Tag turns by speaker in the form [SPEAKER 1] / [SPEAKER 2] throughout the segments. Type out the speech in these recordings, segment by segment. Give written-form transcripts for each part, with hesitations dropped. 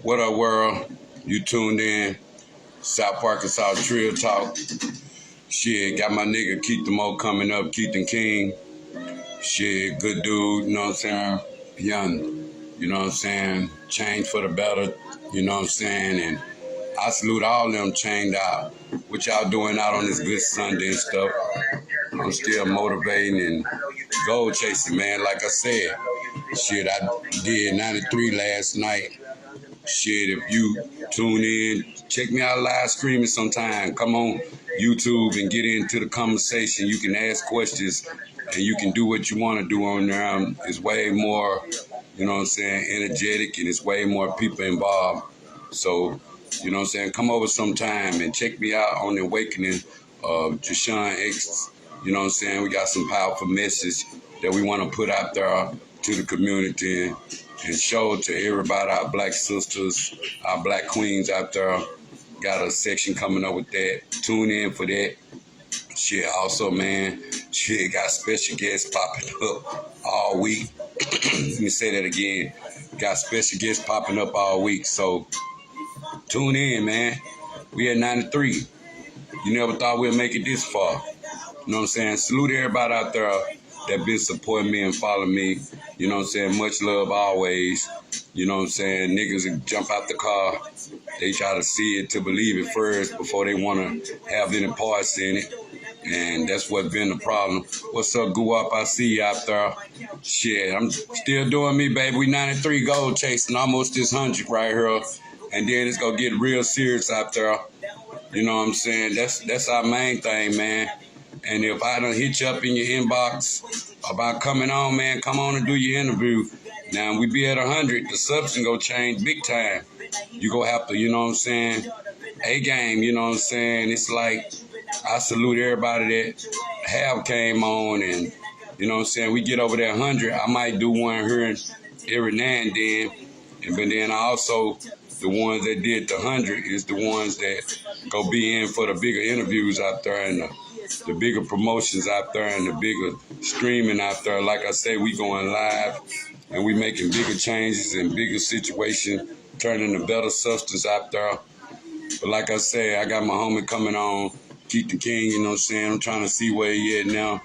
[SPEAKER 1] What up, world? You tuned in. South Arkansas Trill Talk. Shit, got my nigga Keithen coming up, Keithen King. Shit, good dude, you know what I'm saying? Young, you know what I'm saying? Change for the better, you know what I'm saying? And I salute all of them chained out. What y'all doing out on this good Sunday and stuff? I'm still motivating and goal chasing, man. Like I said, shit, I did 93 last night. Shit, if you tune in, check me out live streaming sometime. Come on YouTube and get into the conversation. You can ask questions and you can do what you want to do on there. It's way more, you know what I'm saying, energetic, and it's way more people involved. So, you know what I'm saying, come over sometime and check me out on the awakening of Jashawn X. You know what I'm saying? We got some powerful message that we want to put out there to the community and show to everybody, our black sisters, our black queens out there. Got a section coming up with that. Tune in for that. Shit, also, man, shit, got special guests popping up all week. Let me say that again. Got special guests popping up all week. So tune in, man. We at 93. You never thought we'd make it this far. You know what I'm saying? Salute everybody out there that been supporting me and following me. You know what I'm saying? Much love always. You know what I'm saying? Niggas that jump out the car, they try to see it to believe it first before they want to have any parts in it. And that's what's been the problem. What's up, Goo Up? I see you out there. Shit, I'm still doing me, baby. We 93 gold chasing, almost this 100 right here. And then it's going to get real serious out there. You know what I'm saying? That's our main thing, man. And if I don't hit you up in your inbox about coming on, man, come on and do your interview. Now, we be at 100, the substance gonna change big time. You gonna have to, you know what I'm saying, A-game, you know what I'm saying? It's like, I salute everybody that have came on, and, you know what I'm saying, we get over that 100, I might do one here every now and then. But then also, the ones that did the 100 is the ones that go be in for the bigger interviews out there and the bigger promotions out there and the bigger streaming out there. Like I say, we going live and we making bigger changes and bigger situations, turning to better substance out there. But like I say, I got my homie coming on, Keithen King, you know what I'm saying? I'm trying to see where he at now.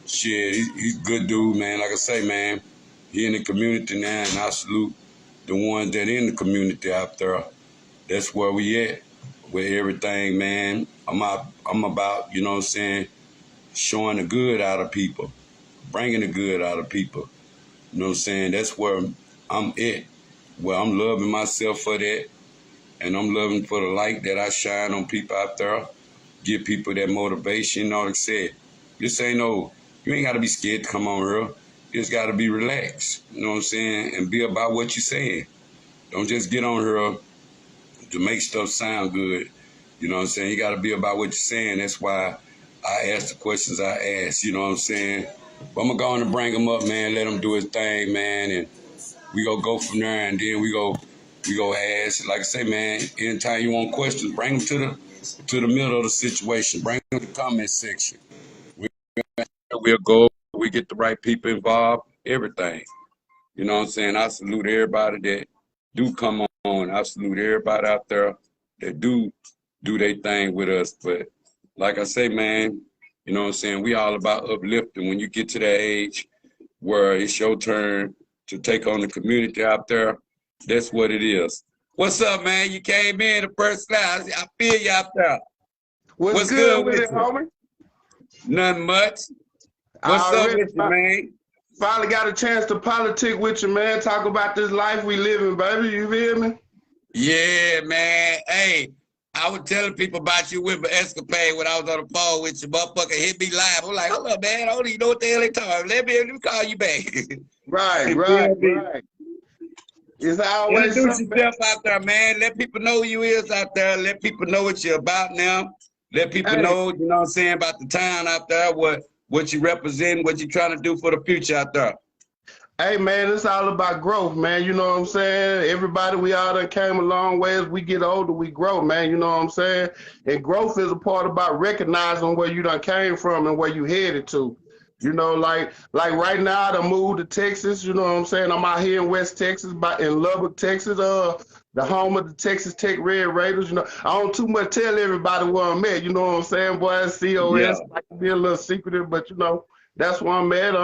[SPEAKER 1] Shit, he's a good dude, man. Like I say, man, he in the community now, and I salute the ones that in the community out there. That's where we at with everything, man. I'm about, you know what I'm saying, showing the good out of people, bringing the good out of people. You know what I'm saying? That's where I'm at. Well, I'm loving myself for that, and I'm loving for the light that I shine on people out there, give people that motivation. You know what I said? This ain't no, you ain't got to be scared to come on here. You just got to be relaxed, you know what I'm saying, and be about what you're saying. Don't just get on here to make stuff sound good. You know what I'm saying? You got to be about what you're saying. That's why I ask the questions I ask, you know what I'm saying? But I'm going to go on and bring him up, man, let him do his thing, man, and we go from there, and then we go ask. Like I say, man, anytime you want questions, bring them to the middle of the situation. Bring them to the comment section. We'll go, we get the right people involved, everything. You know what I'm saying? I salute everybody that do come on. I salute everybody out there that do their thing with us. But like I say, man, you know what I'm saying? We all about uplifting. When you get to that age where it's your turn to take on the community out there, that's what it is. What's up, man? You came in the first class. I feel you out there.
[SPEAKER 2] What's good with it, homie?
[SPEAKER 1] Nothing much. What's up with you, man?
[SPEAKER 2] Finally got a chance to politic with you, man. Talk about this life we living, baby. You feel me?
[SPEAKER 1] Yeah, man. Hey, I was telling people about you with my escapade when I was on the phone with you. Motherfucker hit me live. I'm like, hold up, man. I don't even know what the hell they talking. Let me call you back.
[SPEAKER 2] Right. It's always
[SPEAKER 1] introduce yourself out there, man. Let people know who you is out there. Let people know what you're about now. Let people know, you know what I'm saying, about the town out there, what you represent, what you trying to do for the future out there.
[SPEAKER 2] Hey, man, it's all about growth, man. You know what I'm saying? Everybody, we all done came a long way. As we get older, we grow, man. You know what I'm saying? And growth is a part about recognizing where you done came from and where you headed to. You know, like right now, I done moved to Texas. You know what I'm saying? I'm out here in West Texas, in Lubbock, Texas. The home of the Texas Tech Red Raiders. You know, I don't too much tell everybody where I'm at. You know what I'm saying, boy?
[SPEAKER 1] Yeah,
[SPEAKER 2] COS, like to be a little secretive, but you know, that's where I'm at.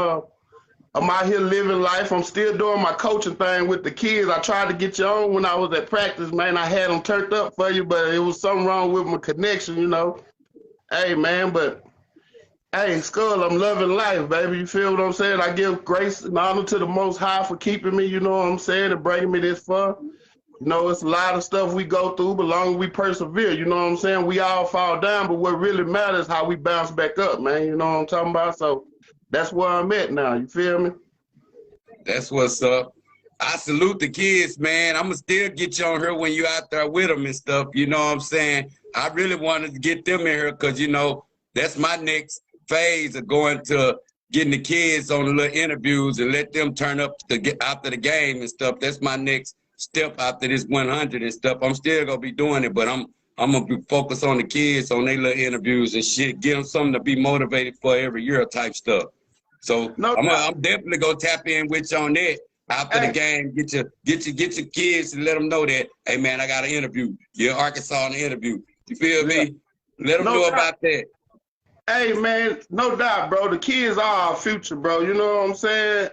[SPEAKER 2] I'm out here living life. I'm still doing my coaching thing with the kids. I tried to get you on when I was at practice, man. I had them turned up for you, but it was something wrong with my connection, you know. Hey, man, but hey, Skull, I'm loving life, baby. You feel what I'm saying? I give grace and honor to the Most High for keeping me, you know what I'm saying, and bringing me this far. You know, it's a lot of stuff we go through, but long as we persevere, you know what I'm saying? We all fall down, but what really matters is how we bounce back up, man. You know what I'm talking about? So that's where I'm at now. You feel me?
[SPEAKER 1] that's what's up. I salute the kids, man. I'm going to still get you on here when you out there with them and stuff. You know what I'm saying? I really wanted to get them in here because, you know, that's my next phase of going to getting the kids on the little interviews and let them turn up to get after the game and stuff. That's my next step after this 100 and stuff. I'm still going to be doing it, but I'm going to be focused on the kids, on their little interviews and shit, give them something to be motivated for every year type stuff. So
[SPEAKER 2] No,
[SPEAKER 1] I'm definitely going to tap in with you on that. After the game, get your kids and let them know that, hey man, I got an interview. You're Arkansas in the interview. You feel me? Let them know about that.
[SPEAKER 2] Hey man, no doubt, bro. The kids are our future, bro. You know what I'm saying?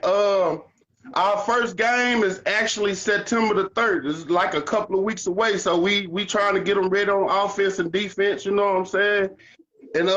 [SPEAKER 2] Our first game is actually September the 3rd. It's like a couple of weeks away. So we trying to get them ready on offense and defense, you know what I'm saying? And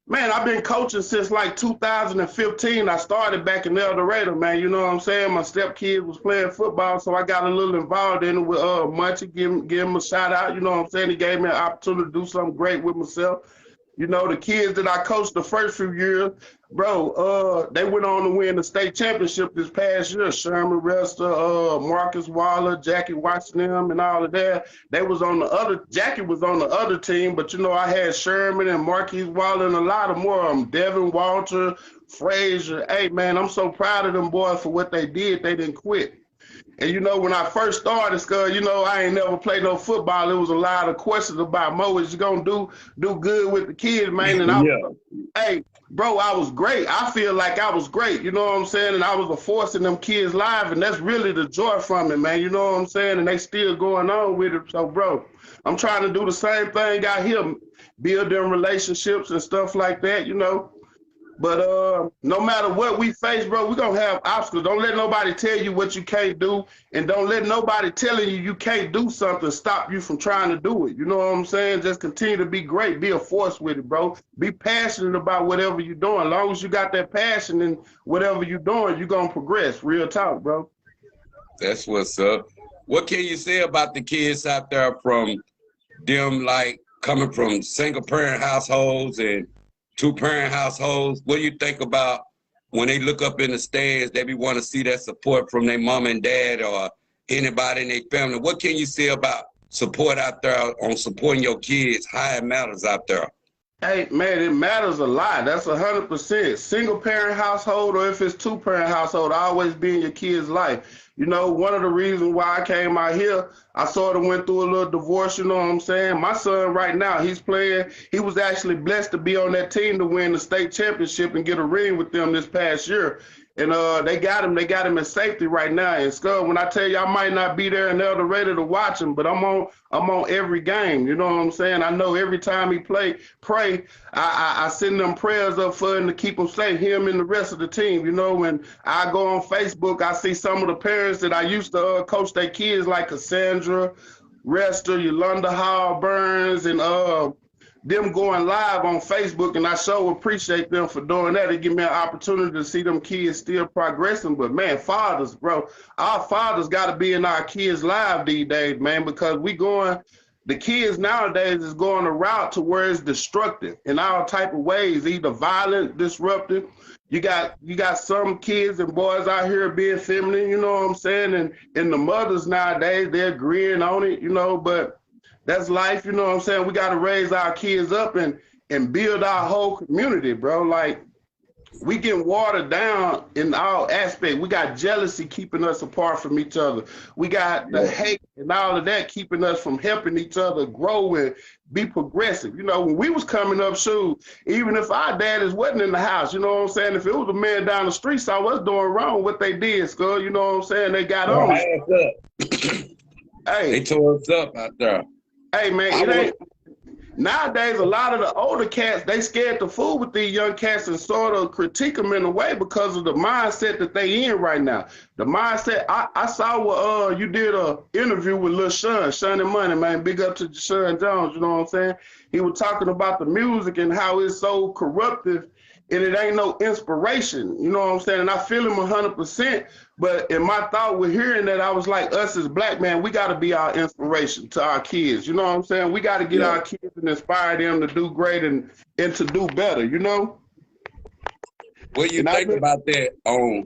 [SPEAKER 2] man, I've been coaching since like 2015. I started back in El Dorado, man. You know what I'm saying? My stepkid was playing football, so I got a little involved in it with Munchie, give him a shout out. You know what I'm saying? He gave me an opportunity to do something great with myself. You know, the kids that I coached the first few years, bro, they went on to win the state championship this past year. Sherman Rester, Marcus Waller, Jackie Watchnam, and all of that. They was on the other, Jackie was on the other team, but you know, I had Sherman and Marquise Waller and a lot of more of them. Devin Walter, Frazier. Hey, man, I'm so proud of them boys for what they did. They didn't quit. And, you know, when I first started, Scud, you know, I ain't never played no football. There was a lot of questions about, Mo, is you going to do good with the kids, man? And hey, bro, I was great. I feel like I was great, you know what I'm saying? And I was a force in them kids' lives, and that's really the joy from it, man. You know what I'm saying? And they still going on with it. So, bro, I'm trying to do the same thing out here, build them relationships and stuff like that, you know. But no matter what we face, bro, we're going to have obstacles. Don't let nobody tell you what you can't do, and don't let nobody telling you can't do something stop you from trying to do it. You know what I'm saying? Just continue to be great. Be a force with it, bro. Be passionate about whatever you're doing. As long as you got that passion in whatever you're doing, you're going to progress. Real talk, bro.
[SPEAKER 1] That's what's up. What can you say about the kids out there from them, like, coming from single-parent households and two-parent households? What do you think about when they look up in the stands, they be want to see that support from their mom and dad or anybody in their family? What can you say about support out there on supporting your kids, how it matters out there?
[SPEAKER 2] Hey, man, it matters a lot. That's 100%. Single-parent household or if it's two-parent household, always be in your kid's life. You know, one of the reasons why I came out here, I sort of went through a little divorce, you know what I'm saying? My son right now, he's playing. He was actually blessed to be on that team to win the state championship and get a ring with them this past year. And they got him in safety right now. And Scud, when I tell you I might not be there in El Dorado to watch him, but I'm on every game. You know what I'm saying? I know every time he pray, I send them prayers up for him to keep him safe, him and the rest of the team. You know, when I go on Facebook, I see some of the parents that I used to coach their kids, like Cassandra, Rester, Yolanda Hall, Burns, and them going live on Facebook, and I so appreciate them for doing that. It give me an opportunity to see them kids still progressing. But man, fathers, bro, our fathers got to be in our kids' lives these days, man, because the kids nowadays is going a route to where it's destructive in all type of ways, either violent, disruptive. You got some kids and boys out here being feminine, you know what I'm saying? And the mothers nowadays, they're agreeing on it, you know, but that's life, you know what I'm saying? We got to raise our kids up and build our whole community, bro. Like, we getting watered down in all aspects. We got jealousy keeping us apart from each other. We got the
[SPEAKER 1] Yeah.
[SPEAKER 2] hate and all of that keeping us from helping each other grow and be progressive. You know, when we was coming up, shoot, even if our daddies wasn't in the house, you know what I'm saying? If it was a man down the street saw us doing wrong, what they did, Skull, you know what I'm saying? They got
[SPEAKER 1] Well,
[SPEAKER 2] on us.
[SPEAKER 1] hands up. They
[SPEAKER 2] Hey,
[SPEAKER 1] tore us up out there.
[SPEAKER 2] hey, man,
[SPEAKER 1] I
[SPEAKER 2] it
[SPEAKER 1] was,
[SPEAKER 2] ain't. Nowadays, a lot of the older cats, they scared to fool with these young cats and sort of critique them in a way because of the mindset that they in right now. The mindset, I saw what you did a interview with Lil Sean and Money, man. Big up to Sean Jones, you know what I'm saying? He was talking about the music and how it's so corruptive and it ain't no inspiration, you know what I'm saying? And I feel him 100%. But in my thought with hearing that, I was like, us as black man, we got to be our inspiration to our kids. You know what I'm saying? We got to get
[SPEAKER 1] yeah.
[SPEAKER 2] our kids and inspire them to do great and to do better, you know?
[SPEAKER 1] What do you
[SPEAKER 2] And
[SPEAKER 1] think about that on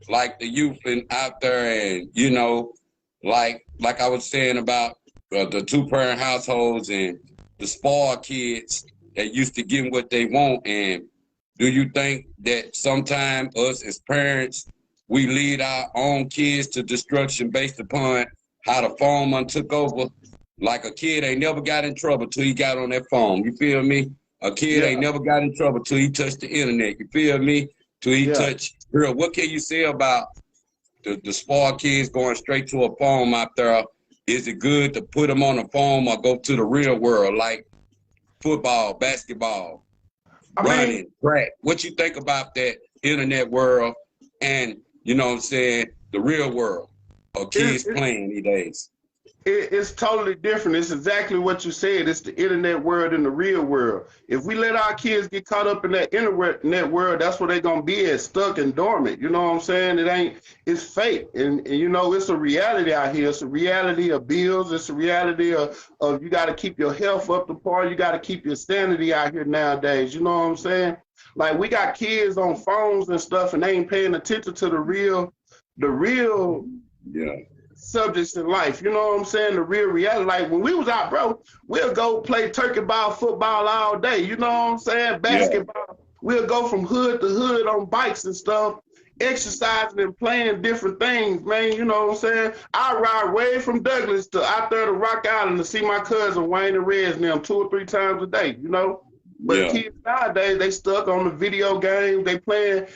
[SPEAKER 1] like the youth and out there and, you know, like I was saying about the two-parent households and the spoiled kids that used to get what they want, and do you think that sometimes us as parents, we lead our own kids to destruction based upon how the phone done took over? Like a kid ain't never got in trouble till he got on that phone. You feel me? A kid ain't
[SPEAKER 2] yeah,
[SPEAKER 1] never got in trouble till he touched the internet. You feel me? Till he
[SPEAKER 2] yeah.
[SPEAKER 1] touched. Girl, what can you say about the spoiled kids going straight to a phone out there? Is it good to put them on the phone or go to the real world like football, basketball,
[SPEAKER 2] I mean,
[SPEAKER 1] running, track? What you think about that internet world and, you know what I'm saying, the real world of
[SPEAKER 2] it's,
[SPEAKER 1] kids playing these days?
[SPEAKER 2] it's totally different. It's exactly what you said. It's the internet world and the real world. If we let our kids get caught up in that internet world, that's where they're gonna be at, stuck and dormant. You know what I'm saying? It's fake. And you know, it's a reality out here. It's a reality of bills. It's a reality of you gotta keep your health up to par. You gotta keep your sanity out here nowadays. You know what I'm saying? Like we got kids on phones and stuff and they ain't paying attention to the real
[SPEAKER 1] Yeah.
[SPEAKER 2] subjects in life. You know what I'm saying? The real reality. Like when we was out, bro, we'll go play turkey ball, football all day. You know what I'm saying?
[SPEAKER 1] Yeah.
[SPEAKER 2] Basketball. We'll go from hood to hood on bikes and stuff, exercising and playing different things, man. You know what I'm saying? I ride way from Douglas to out there to Rock Island to see my cousin Wayne and Rez and them 2 or 3 times a day, you know? But
[SPEAKER 1] Yeah.
[SPEAKER 2] kids nowadays, they stuck on the video games. They playing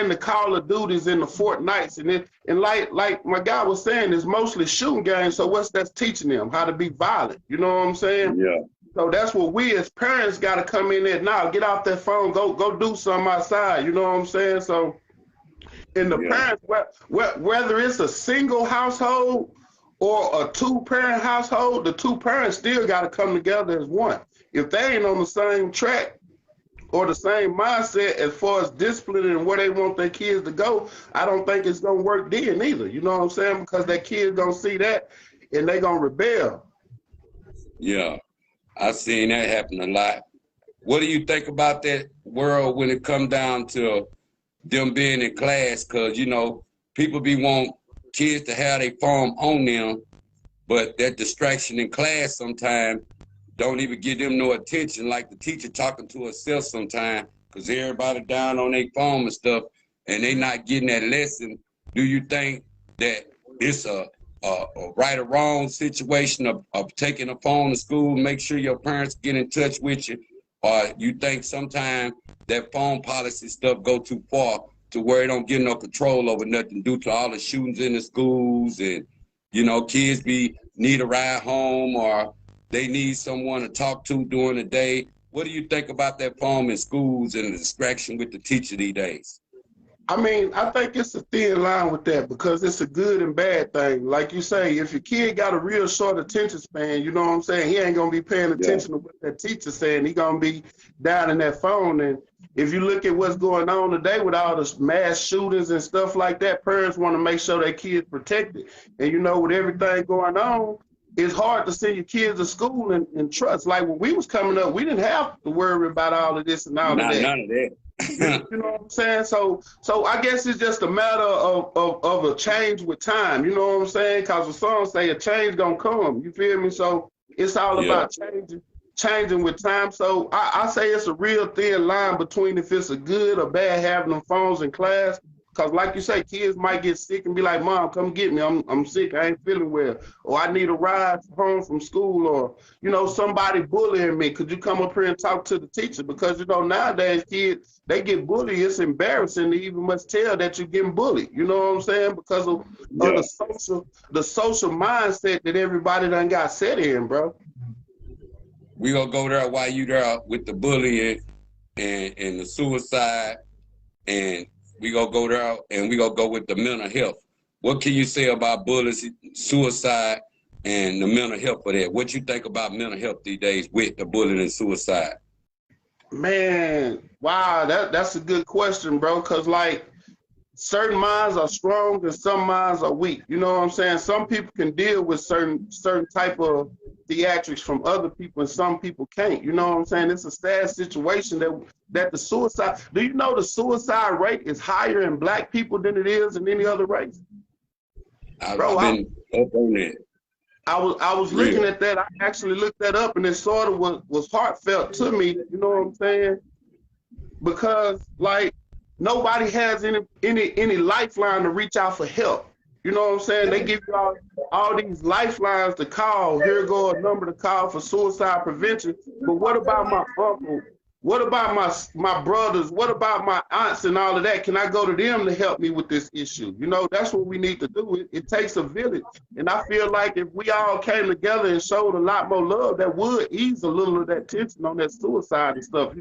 [SPEAKER 2] the Call of Duties and the Fortnites, and like my guy was saying, it's mostly shooting games. So what's that's teaching them how to be violent? You know what I'm saying?
[SPEAKER 1] Yeah.
[SPEAKER 2] So that's what we as parents got to come in there now. Get off that phone, go do something outside. You know what I'm saying? So in the
[SPEAKER 1] Yeah.
[SPEAKER 2] parents, whether it's a single household or a 2-parent household, the 2 parents still got to come together as one. If they ain't on the same track or the same mindset as far as discipline and where they want their kids to go, I don't think it's gonna work then either. You know what I'm saying? Because their kids gonna see that and they gonna rebel.
[SPEAKER 1] Yeah. I've seen that happen a lot. What do you think about that world when it come down to them being in class? Because, you know, people be want kids to have their phone on them, but that distraction in class sometimes don't even give them no attention, like the teacher talking to herself sometimes, because everybody down on their phone and stuff, and they not getting that lesson. Do you think that it's a right or wrong situation of taking a phone to school, make sure your parents get in touch with you, or you think sometimes that phone policy stuff go too far to where it don't get no control over nothing due to all the shootings in the schools and, you know, kids need a ride home or they need someone to talk to during the day? What do you think about that phone in schools and the distraction with the teacher these days?
[SPEAKER 2] I mean, I think it's a thin line with that because it's a good and bad thing. Like you say, if your kid got a real short attention span, you know what I'm saying? He ain't gonna be paying
[SPEAKER 1] Yeah.
[SPEAKER 2] attention to what that teacher's saying. He gonna be down in that phone. And if you look at what's going on today with all the mass shootings and stuff like that, parents want to make sure their kids protected. And you know, with everything going on, it's hard to send your kids to school and trust. Like when we was coming up, we didn't have to worry about all of this and all of
[SPEAKER 1] Not
[SPEAKER 2] that.
[SPEAKER 1] none of that.
[SPEAKER 2] You know what I'm saying? So I guess it's just a matter of a change with time. You know what I'm saying? Because the song say a change gonna come. You feel me? So it's all
[SPEAKER 1] Yeah.
[SPEAKER 2] about changing changing with time. So I say it's a real thin line between if it's a good or bad having them phones in class. Cause like you say, kids might get sick and be like, "Mom, come get me. I'm sick. I ain't feeling well, or I need a ride home from school, or somebody bullying me. Could you come up here and talk to the teacher?" Because nowadays kids they get bullied. It's embarrassing to even must tell that you're getting bullied. You know what I'm saying? Because of
[SPEAKER 1] Yeah.
[SPEAKER 2] the social mindset that everybody done got set in, bro.
[SPEAKER 1] We gonna go there while you there with the bullying and the suicide, and we gonna go there and we gonna go with the mental health. What can you say about bullies, suicide, and the mental health of that? What you think about mental health these days with the bullying and suicide?
[SPEAKER 2] Man, wow, that's a good question, bro. Cause like certain minds are strong and some minds are weak. You know what I'm saying? Some people can deal with certain type of theatrics from other people, and some people can't. You know what I'm saying? It's a sad situation that the suicide. Do you know the suicide rate is higher in Black people than it is in any other race?
[SPEAKER 1] I've
[SPEAKER 2] Bro,
[SPEAKER 1] been up on that.
[SPEAKER 2] I was looking at that. I actually looked that up, and it sort of was heartfelt to me. You know what I'm saying? Because like nobody has any lifeline to reach out for help. You know what I'm saying? They give you all these lifelines to call. Here go a number to call for suicide prevention. But what about my uncle? What about my brothers? What about my aunts and all of that? Can I go to them to help me with this issue? That's what we need to do. It takes a village. And I feel like if we all came together and showed a lot more love, that would ease a little of that tension on that suicide and stuff,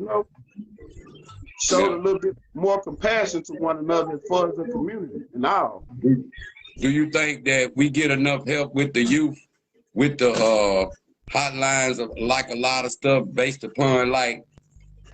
[SPEAKER 2] showed a little bit more compassion to one another as far as the community and all.
[SPEAKER 1] Do you think that we get enough help with the youth, with the hotlines of like a lot of stuff based upon like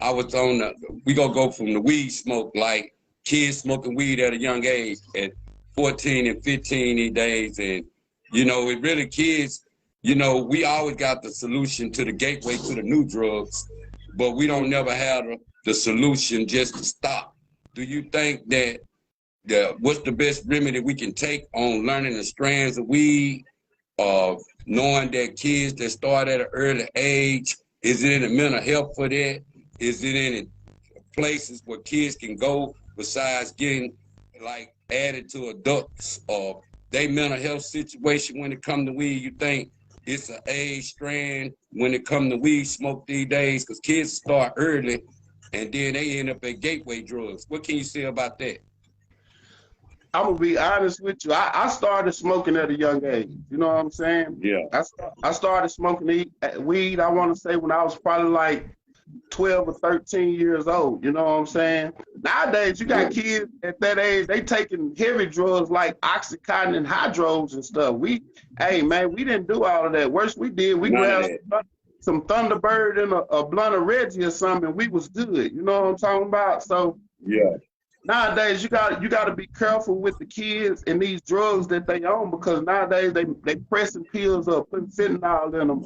[SPEAKER 1] I was on we gonna go from the weed smoke, like kids smoking weed at a young age at 14 and 15 these days, and it really kids, we always got the solution to the gateway to the new drugs, but we don't never have the solution just to stop. Do you think that what's the best remedy we can take on learning the strands of weed, of knowing that kids that start at an early age, is it in the mental health for that? Is it in places where kids can go besides getting like added to adults or they mental health situation when it comes to weed? You think it's an age strand when it comes to weed smoke these days? Because kids start early and then they end up at gateway drugs. What can you say about that?
[SPEAKER 2] I'm gonna be honest with you. I started smoking at a young age. You know what I'm saying?
[SPEAKER 1] Yeah.
[SPEAKER 2] I started smoking weed, I want to say, when I was probably like 12 or 13 years old. You know what I'm saying? Nowadays, you got kids at that age, they taking heavy drugs like Oxycontin and Hydros and stuff. Hey, man, we didn't do all of that. Worst we did, we grabbed some Thunderbird and a blunt of Reggie or something, and we was good. You know what I'm talking about? So,
[SPEAKER 1] yeah.
[SPEAKER 2] Nowadays, you got to be careful with the kids and these drugs that they own, because nowadays they pressing pills up, putting fentanyl in them.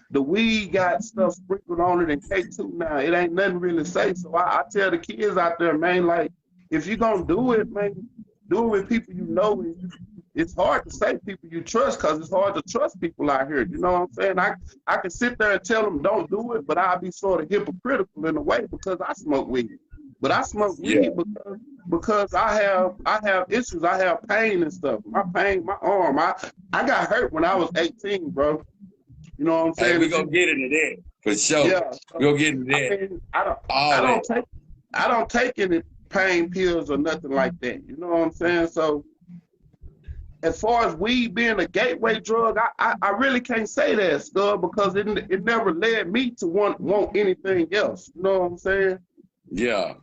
[SPEAKER 2] The weed got stuff sprinkled on it in K2 now. It ain't nothing really safe. So I tell the kids out there, man, like if you gonna do it, man, do it with people you know. And it's hard to say people you trust, because it's hard to trust people out here. You know what I'm saying? I can sit there and tell them don't do it, but I'll be sort of hypocritical in a way because I smoke weed. But I smoke weed because I have issues. I have pain and stuff. My arm. I got hurt when I was 18, bro. You know what I'm saying?
[SPEAKER 1] Hey, we gonna get into that for sure. Yeah, we'll get into that.
[SPEAKER 2] I mean, I don't take any pain pills or nothing like that. You know what I'm saying? So as far as weed being a gateway drug, I really can't say that, Slugga, because it never led me to want anything else. You know what I'm saying?
[SPEAKER 1] Yeah.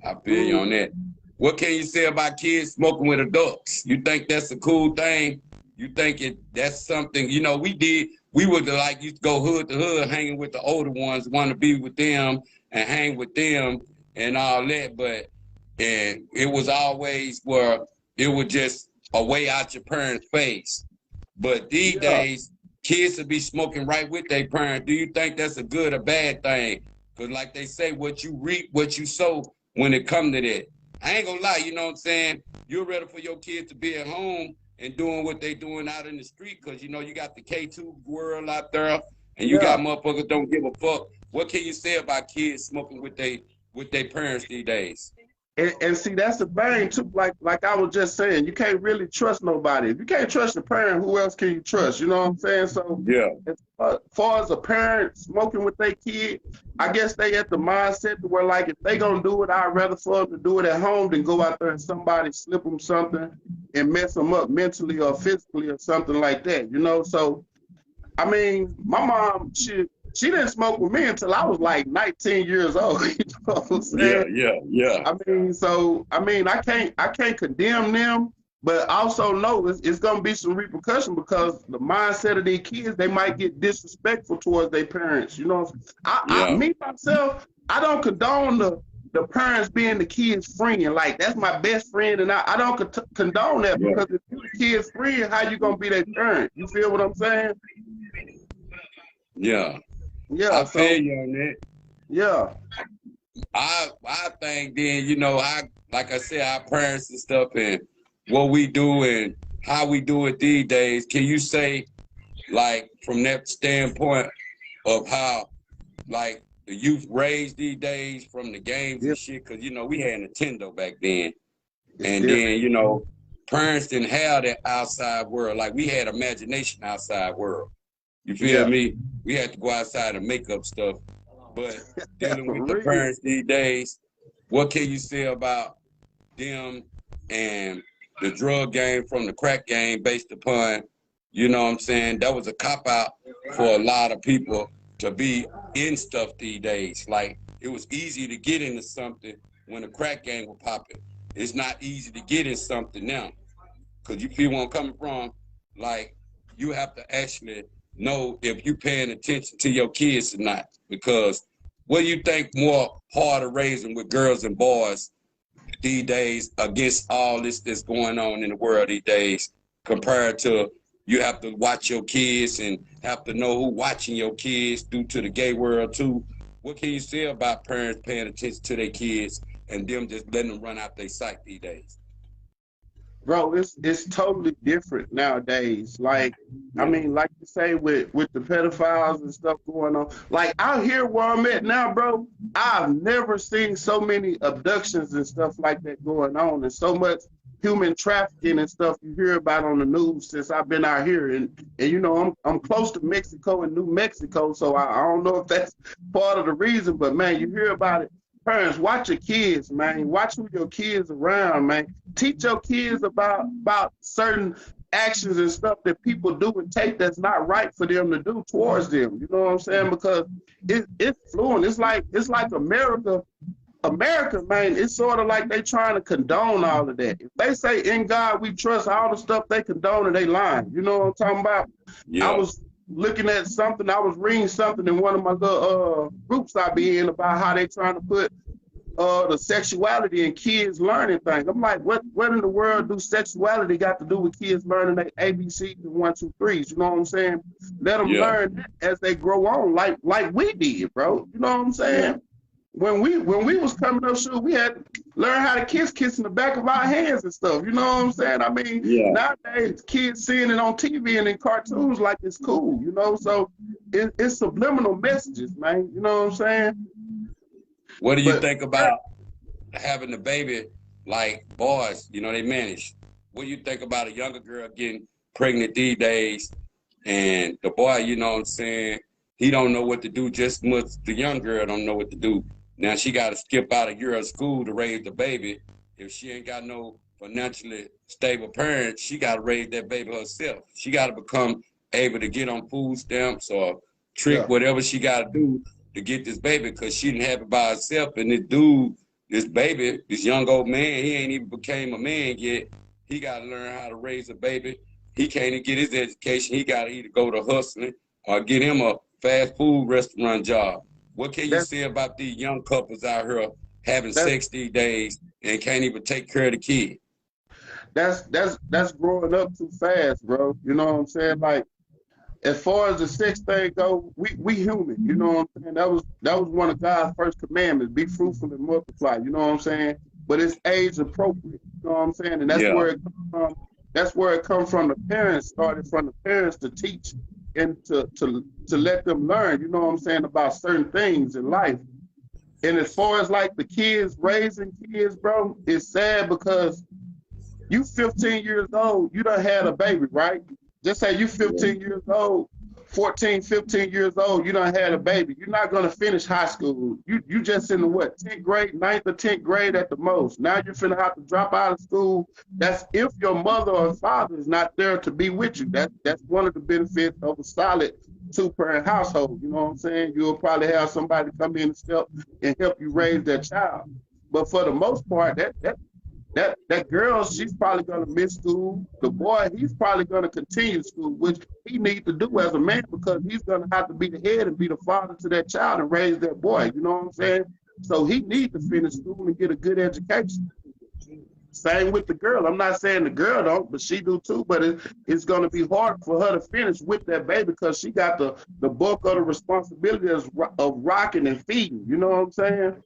[SPEAKER 1] I feel you on that. What can you say about kids smoking with adults? You think that's a cool thing? You think that's something, we would like used to go hood to hood hanging with the older ones, want to be with them and hang with them and all that, but it was always where it was just a way out your parents' face. But these days, kids will be smoking right with their parents. Do you think that's a good or bad thing? Because like they say, what you reap, what you sow, when it come to that. I ain't gonna lie, you know what I'm saying? You're ready for your kids to be at home and doing what they doing out in the street, because you got the K2 world out there, and you got motherfuckers don't give a fuck. What can you say about kids smoking with their parents these days?
[SPEAKER 2] And see, that's the thing too. Like I was just saying, you can't really trust nobody. If you can't trust your parent, who else can you trust? You know what I'm saying? So,
[SPEAKER 1] Yeah,
[SPEAKER 2] as far as a parent smoking with their kid, I guess they at the mindset to where like if they gonna do it, I'd rather for them to do it at home than go out there and somebody slip them something and mess them up mentally or physically or something like that. You know, so I mean, my mom, she didn't smoke with me until I was like 19 years old. You know what I'm saying?
[SPEAKER 1] yeah.
[SPEAKER 2] I can't condemn them, but also know it's gonna be some repercussion because the mindset of these kids, they might get disrespectful towards their parents. You know, me myself, I don't condone the parents being the kid's friend. Like that's my best friend, and I don't condone that because if you're the kid's friend, how you gonna be their parent? You feel what I'm saying?
[SPEAKER 1] Yeah.
[SPEAKER 2] Yeah,
[SPEAKER 1] I feel you on that.
[SPEAKER 2] Yeah.
[SPEAKER 1] I think then, you know, like I said, our parents and stuff and what we do and how we do it these days. Can you say, like, from that standpoint of how, like, the youth raised these days from the games and shit? Because, you know, we had Nintendo back then. Then, you know, parents didn't have that outside world. Like, we had imagination outside world. You feel me? We had to go outside and make up stuff. But dealing with the parents these days, what can you say about them and the drug game from the crack game based upon, you know what I'm saying? That was a cop-out for a lot of people to be in stuff these days. Like, it was easy to get into something when the crack game was popping. It's not easy to get in something now. Because you feel where I'm coming from? Like, you have to actually know if you're paying attention to your kids or not. Because what do you think more harder raising with girls and boys these days against all this that's going on in the world these days compared to you have to watch your kids and have to know who watching your kids due to the gay world too? What can you say about parents paying attention to their kids and them just letting them run out their sight these days?
[SPEAKER 2] Bro, it's totally different nowadays. Like, I mean, like you say, with the pedophiles and stuff going on. Like out here where I'm at now, bro, I've never seen so many abductions and stuff like that going on, and so much human trafficking and stuff you hear about on the news since I've been out here. And you know, I'm close to Mexico and New Mexico, so I don't know if that's part of the reason, but man, you hear about it. Parents, watch your kids, man. Watch who your kids around, man. Teach your kids about certain actions and stuff that people do and take that's not right for them to do towards them. You know what I'm saying? Because it's fluent. It's like America, man. It's sort of like they trying to condone all of that. If they say in God we trust, all the stuff they condone and they lying. You know what I'm talking about?
[SPEAKER 1] Yeah.
[SPEAKER 2] I was looking at something, I was reading something in one of my little groups I be in about how they trying to put the sexuality in kids learning things. I'm like, what in the world do sexuality got to do with kids learning their ABCs and 1, 2, 3s? You know what I'm saying? Let them learn that as they grow on, like we did, bro. You know what I'm saying? When we was coming up, sure, we had to learn how to kiss in the back of our hands and stuff. You know what I'm saying? I mean, nowadays kids seeing it on TV and in cartoons like it's cool. You know, so it's subliminal messages, man. You know what I'm saying?
[SPEAKER 1] What do you think about having a baby like boys? You know, they manage. What do you think about a younger girl getting pregnant these days and the boy, you know what I'm saying, he don't know what to do just much the young girl don't know what to do. Now she got to skip out a year of school to raise the baby. If she ain't got no financially stable parents, she got to raise that baby herself. She got to become able to get on food stamps or trick whatever she got to do to get this baby because she didn't have it by herself. And this dude, this baby, this young old man, he ain't even became a man yet. He got to learn how to raise a baby. He can't even get his education. He got to either go to hustling or get him a fast food restaurant job. What can you say about these young couples out here having sex these days and can't even take care of the kid?
[SPEAKER 2] That's growing up too fast, bro. You know what I'm saying? Like, as far as the sex thing go, we human. You know what I'm saying? That was one of God's first commandments: be fruitful and multiply. You know what I'm saying? But it's age appropriate. You know what I'm saying? And that's where it comes from. That's where it comes from. The parents started from the parents to teach and to let them learn, you know what I'm saying, about certain things in life. And as far as like the kids raising kids, bro, it's sad because you 15 years old, you done had a baby, right? Just say you 15 years old, 14, 15 years old, you done had a baby. You're not gonna finish high school. You just in the what, 10th grade, 9th or 10th grade at the most. Now you're finna have to drop out of school. That's if your mother or father is not there to be with you. That's one of the benefits of a solid two-parent household. You know what I'm saying? You'll probably have somebody come in and step and help you raise that child. But for the most part, that girl, she's probably gonna miss school. The boy, he's probably gonna continue school, which he needs to do as a man because he's gonna have to be the head and be the father to that child and raise that boy. You know what I'm saying? So he needs to finish school and get a good education. Same with the girl. I'm not saying the girl don't, but she do too. But it's gonna be hard for her to finish with that baby because she got the bulk of the responsibility of rocking and feeding. You know what I'm saying?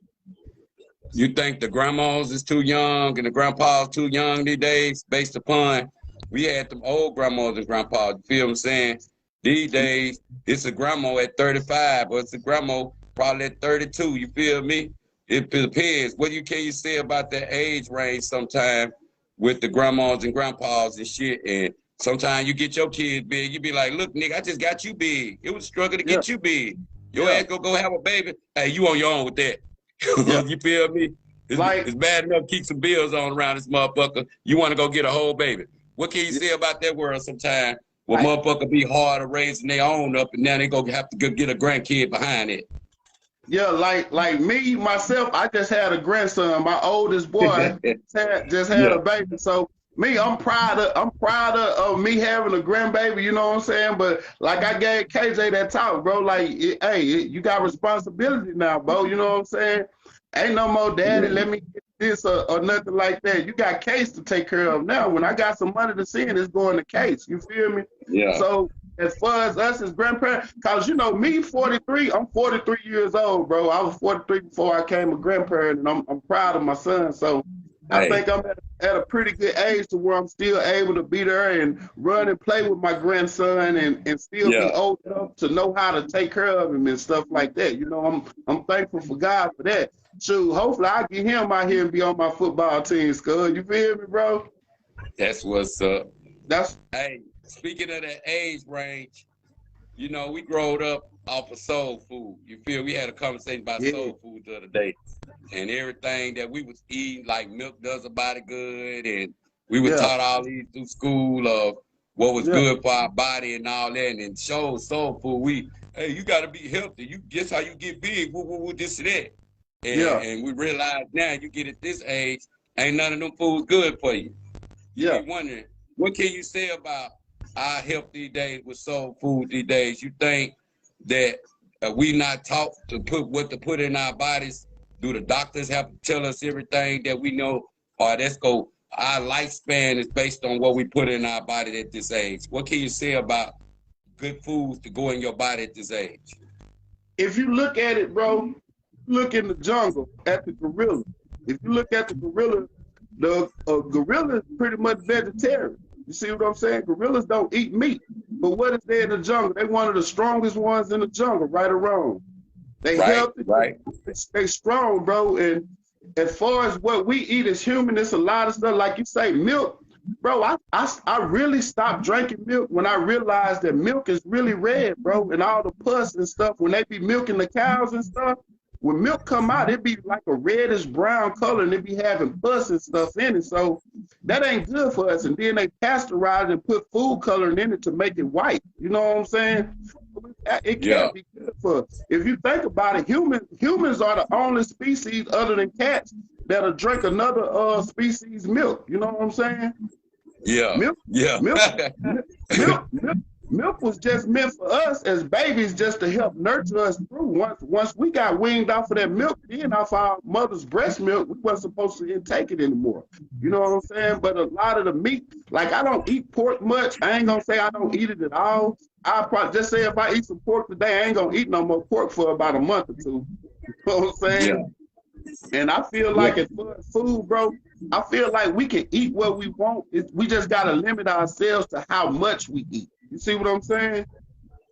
[SPEAKER 1] You think the grandmas is too young and the grandpas too young these days, based upon we had them old grandmas and grandpas, you feel what I'm saying? These days, it's a grandma at 35, or it's a grandma probably at 32, you feel me? It depends. What can you say about that age range sometime with the grandmas and grandpas and shit? And sometimes you get your kids big, you be like, look, nigga, I just got you big. It was a struggle to
[SPEAKER 2] Yeah,
[SPEAKER 1] get you big. Your
[SPEAKER 2] yeah,
[SPEAKER 1] ass go have a baby. Hey, you on your own with that.
[SPEAKER 2] yeah.
[SPEAKER 1] You feel me?
[SPEAKER 2] Like,
[SPEAKER 1] It's bad enough to keep some bills on around this motherfucker. You want to go get a whole baby. What can you say about that world sometime? Well,
[SPEAKER 2] like,
[SPEAKER 1] motherfucker be hard at raising their own up, and now they go have to go get a grandkid behind it.
[SPEAKER 2] yeah, like me myself, I just had a grandson. My oldest boy just had
[SPEAKER 1] Yeah.
[SPEAKER 2] a baby. So me, I'm proud of me having a grandbaby. You know what I'm saying? But like I gave KJ that talk, bro. Like, you got responsibility now, bro. You know what I'm saying? Ain't no more daddy.
[SPEAKER 1] Yeah.
[SPEAKER 2] Let me get this or nothing like that. You got Case to take care of now. When I got some money to send, it's going to Case. You feel me?
[SPEAKER 1] Yeah.
[SPEAKER 2] So as far as us as grandparents, cause you know me, 43, I'm 43 years old, bro. I was 43 before I became a grandparent, and I'm proud of my son. So I
[SPEAKER 1] Hey.
[SPEAKER 2] think I'm at a pretty good age to where I'm still able to be there and run and play with my grandson and still be
[SPEAKER 1] Yeah.
[SPEAKER 2] old enough to know how to take care of him and stuff like that. You know, I'm thankful for God for that. Shoot, hopefully I get him out here and be on my football team, Scud. You feel me, bro?
[SPEAKER 1] That's what's up.
[SPEAKER 2] That's
[SPEAKER 1] Hey, speaking of that age range, we growed up off of soul food. You feel we had a conversation about
[SPEAKER 2] yeah,
[SPEAKER 1] soul food the other day. And everything that we was eating, like milk does a body good, and we were
[SPEAKER 2] yeah,
[SPEAKER 1] taught all these through school of what was
[SPEAKER 2] yeah,
[SPEAKER 1] good for our body and all that, and showed soul food. Hey, you got to be healthy. You guess how you get big, this and that.
[SPEAKER 2] yeah,
[SPEAKER 1] And we realize now you get at this age, ain't none of them foods good for you. You
[SPEAKER 2] yeah.
[SPEAKER 1] be wondering, what can you say about our health these days with soul food these days? You think that we not taught to put what to put in our bodies? Do the doctors have to tell us everything that we know? Or our lifespan is based on what we put in our body at this age. What can you say about good foods to go in your body at this age?
[SPEAKER 2] If you look at it, bro, look in the jungle at the gorilla. If you look at the gorilla, the gorilla is pretty much vegetarian. You see what I'm saying? Gorillas don't eat meat. But what is there in the jungle? They one of the strongest ones in the jungle, right or wrong. They
[SPEAKER 1] Right,
[SPEAKER 2] healthy,
[SPEAKER 1] right.
[SPEAKER 2] they strong, bro. And as far as what we eat as human, it's a lot of stuff. Like you say, milk, bro. I really stopped drinking milk when I realized that milk is really red, bro. And all the pus and stuff, when they be milking the cows and stuff, when milk come out, it be like a reddish brown color and it be having pus and stuff in it. So that ain't good for us. And then they pasteurize and put food coloring in it to make it white. You know what I'm saying? It
[SPEAKER 1] Yeah,
[SPEAKER 2] can't be good for us. If you think about it, humans are the only species other than cats that'll drink another species milk. You know what I'm saying?
[SPEAKER 1] yeah,
[SPEAKER 2] Milk,
[SPEAKER 1] yeah.
[SPEAKER 2] milk, milk was just meant for us as babies, just to help nurture us through. Once we got weaned off of that milk, then off our mother's breast milk, we wasn't supposed to intake it anymore. You know what I'm saying? But a lot of the meat, like I don't eat pork much. I ain't gonna say I don't eat it at all. I probably just say if I eat some pork today, I ain't gonna eat no more pork for about a month or two. You know what I'm
[SPEAKER 1] Yeah,
[SPEAKER 2] saying? And I feel
[SPEAKER 1] yeah.
[SPEAKER 2] like as far as food, bro, I feel like we can eat what we want. We just gotta limit ourselves to how much we eat. You see what I'm saying?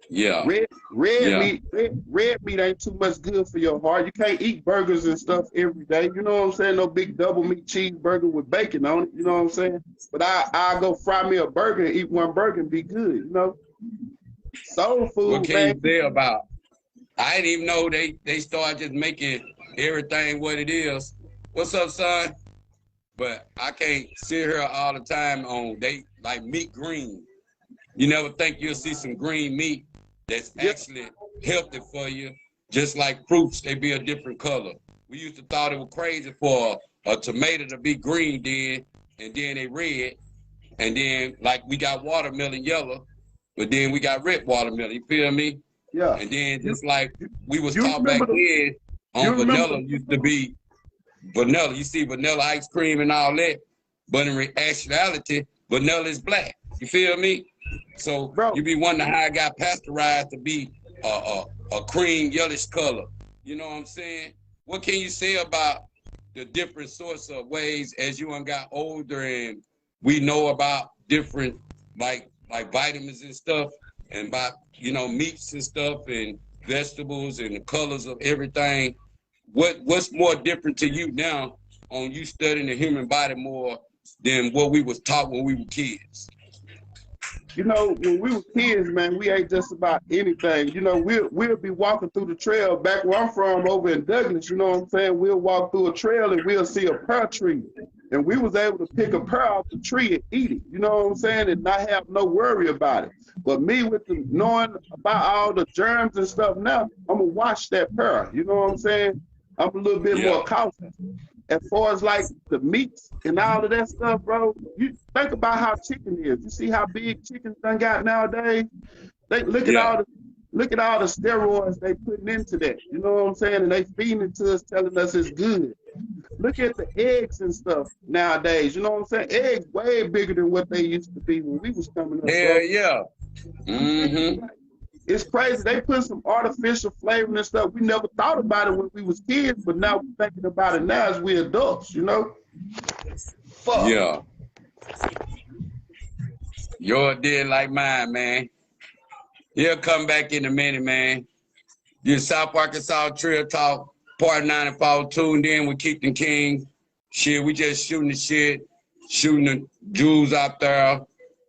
[SPEAKER 1] Yeah.
[SPEAKER 2] Red
[SPEAKER 1] Yeah.
[SPEAKER 2] meat, red meat ain't too much good for your heart. You can't eat burgers and stuff every day. You know what I'm saying? No big double meat cheeseburger with bacon on it. You know what I'm saying? But I go fry me a burger and eat one burger and be good. You know, soul
[SPEAKER 1] What
[SPEAKER 2] food,
[SPEAKER 1] can
[SPEAKER 2] man.
[SPEAKER 1] you say about? I didn't even know they started just making everything what it is. What's up, son? But I can't sit here all the time on they like meat green. You never think you'll see some green meat that's
[SPEAKER 2] Yeah,
[SPEAKER 1] actually healthy for you. Just like fruits, they be a different color. We used to thought it was crazy for a tomato to be green then, and then they red, and then like we got watermelon yellow, but then we got red watermelon. You feel me?
[SPEAKER 2] yeah.
[SPEAKER 1] And then
[SPEAKER 2] You
[SPEAKER 1] just like
[SPEAKER 2] you,
[SPEAKER 1] we was
[SPEAKER 2] you
[SPEAKER 1] taught back
[SPEAKER 2] remember the
[SPEAKER 1] then
[SPEAKER 2] you
[SPEAKER 1] on
[SPEAKER 2] remember
[SPEAKER 1] vanilla
[SPEAKER 2] the
[SPEAKER 1] used to be vanilla. You see vanilla ice cream and all that, but in actuality, vanilla is black. You feel me? So
[SPEAKER 2] bro.
[SPEAKER 1] you be wondering how it got pasteurized to be a cream yellowish color. You know what I'm saying? What can you say about the different sorts of ways as you and got older and we know about different like vitamins and stuff and about meats and stuff and vegetables and the colors of everything. What's more different to you now on you studying the human body more than what we was taught when we were kids?
[SPEAKER 2] You know, when we were kids, man, we ate just about anything. You know, we'll be walking through the trail back where I'm from over in Douglas, you know what I'm saying? We'll walk through a trail and we'll see a pear tree. And we was able to pick a pear off the tree and eat it, you know what I'm saying? And not have no worry about it. But me with the knowing about all the germs and stuff now, I'm gonna watch that pear. You know what I'm saying? I'm a little bit
[SPEAKER 1] Yeah,
[SPEAKER 2] more cautious as far as like the meats and all of that stuff, bro. You think about how chicken is. You see how big chicken done got nowadays. They
[SPEAKER 1] yeah,
[SPEAKER 2] look at all the steroids they putting into that. You know what I'm saying? And they feeding it to us, telling us it's good. Look at the eggs and stuff nowadays. You know what I'm saying? Eggs way bigger than what they used to be when we was coming up,
[SPEAKER 1] hell
[SPEAKER 2] bro.
[SPEAKER 1] yeah. Mm-hmm.
[SPEAKER 2] It's crazy. They put some artificial flavoring and stuff. We never thought about it when we was kids, but now we're thinking about it now as we adults, you know? Fuck.
[SPEAKER 1] Yeah. Yours did like mine, man. He'll come back in a minute, man. This South Arkansas Trill Talk, part 9 and part 2, and then we Keithen King. Shit, we just shooting the shit, shooting the jewels out there,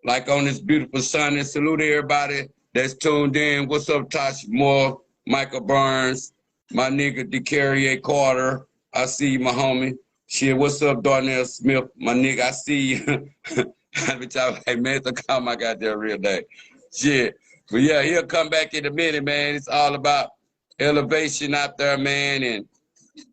[SPEAKER 1] like on this beautiful Sunday. Salute everybody that's tuned in. What's up, Tasha Moore, Michael Burns, my nigga DeCarrier Carter. I see you, my homie. Shit, what's up, Darnell Smith, my nigga? I see you. Bitch, I like, man, to call my goddamn real name. Shit. But yeah, he'll come back in a minute, man. It's all about elevation out there, man, and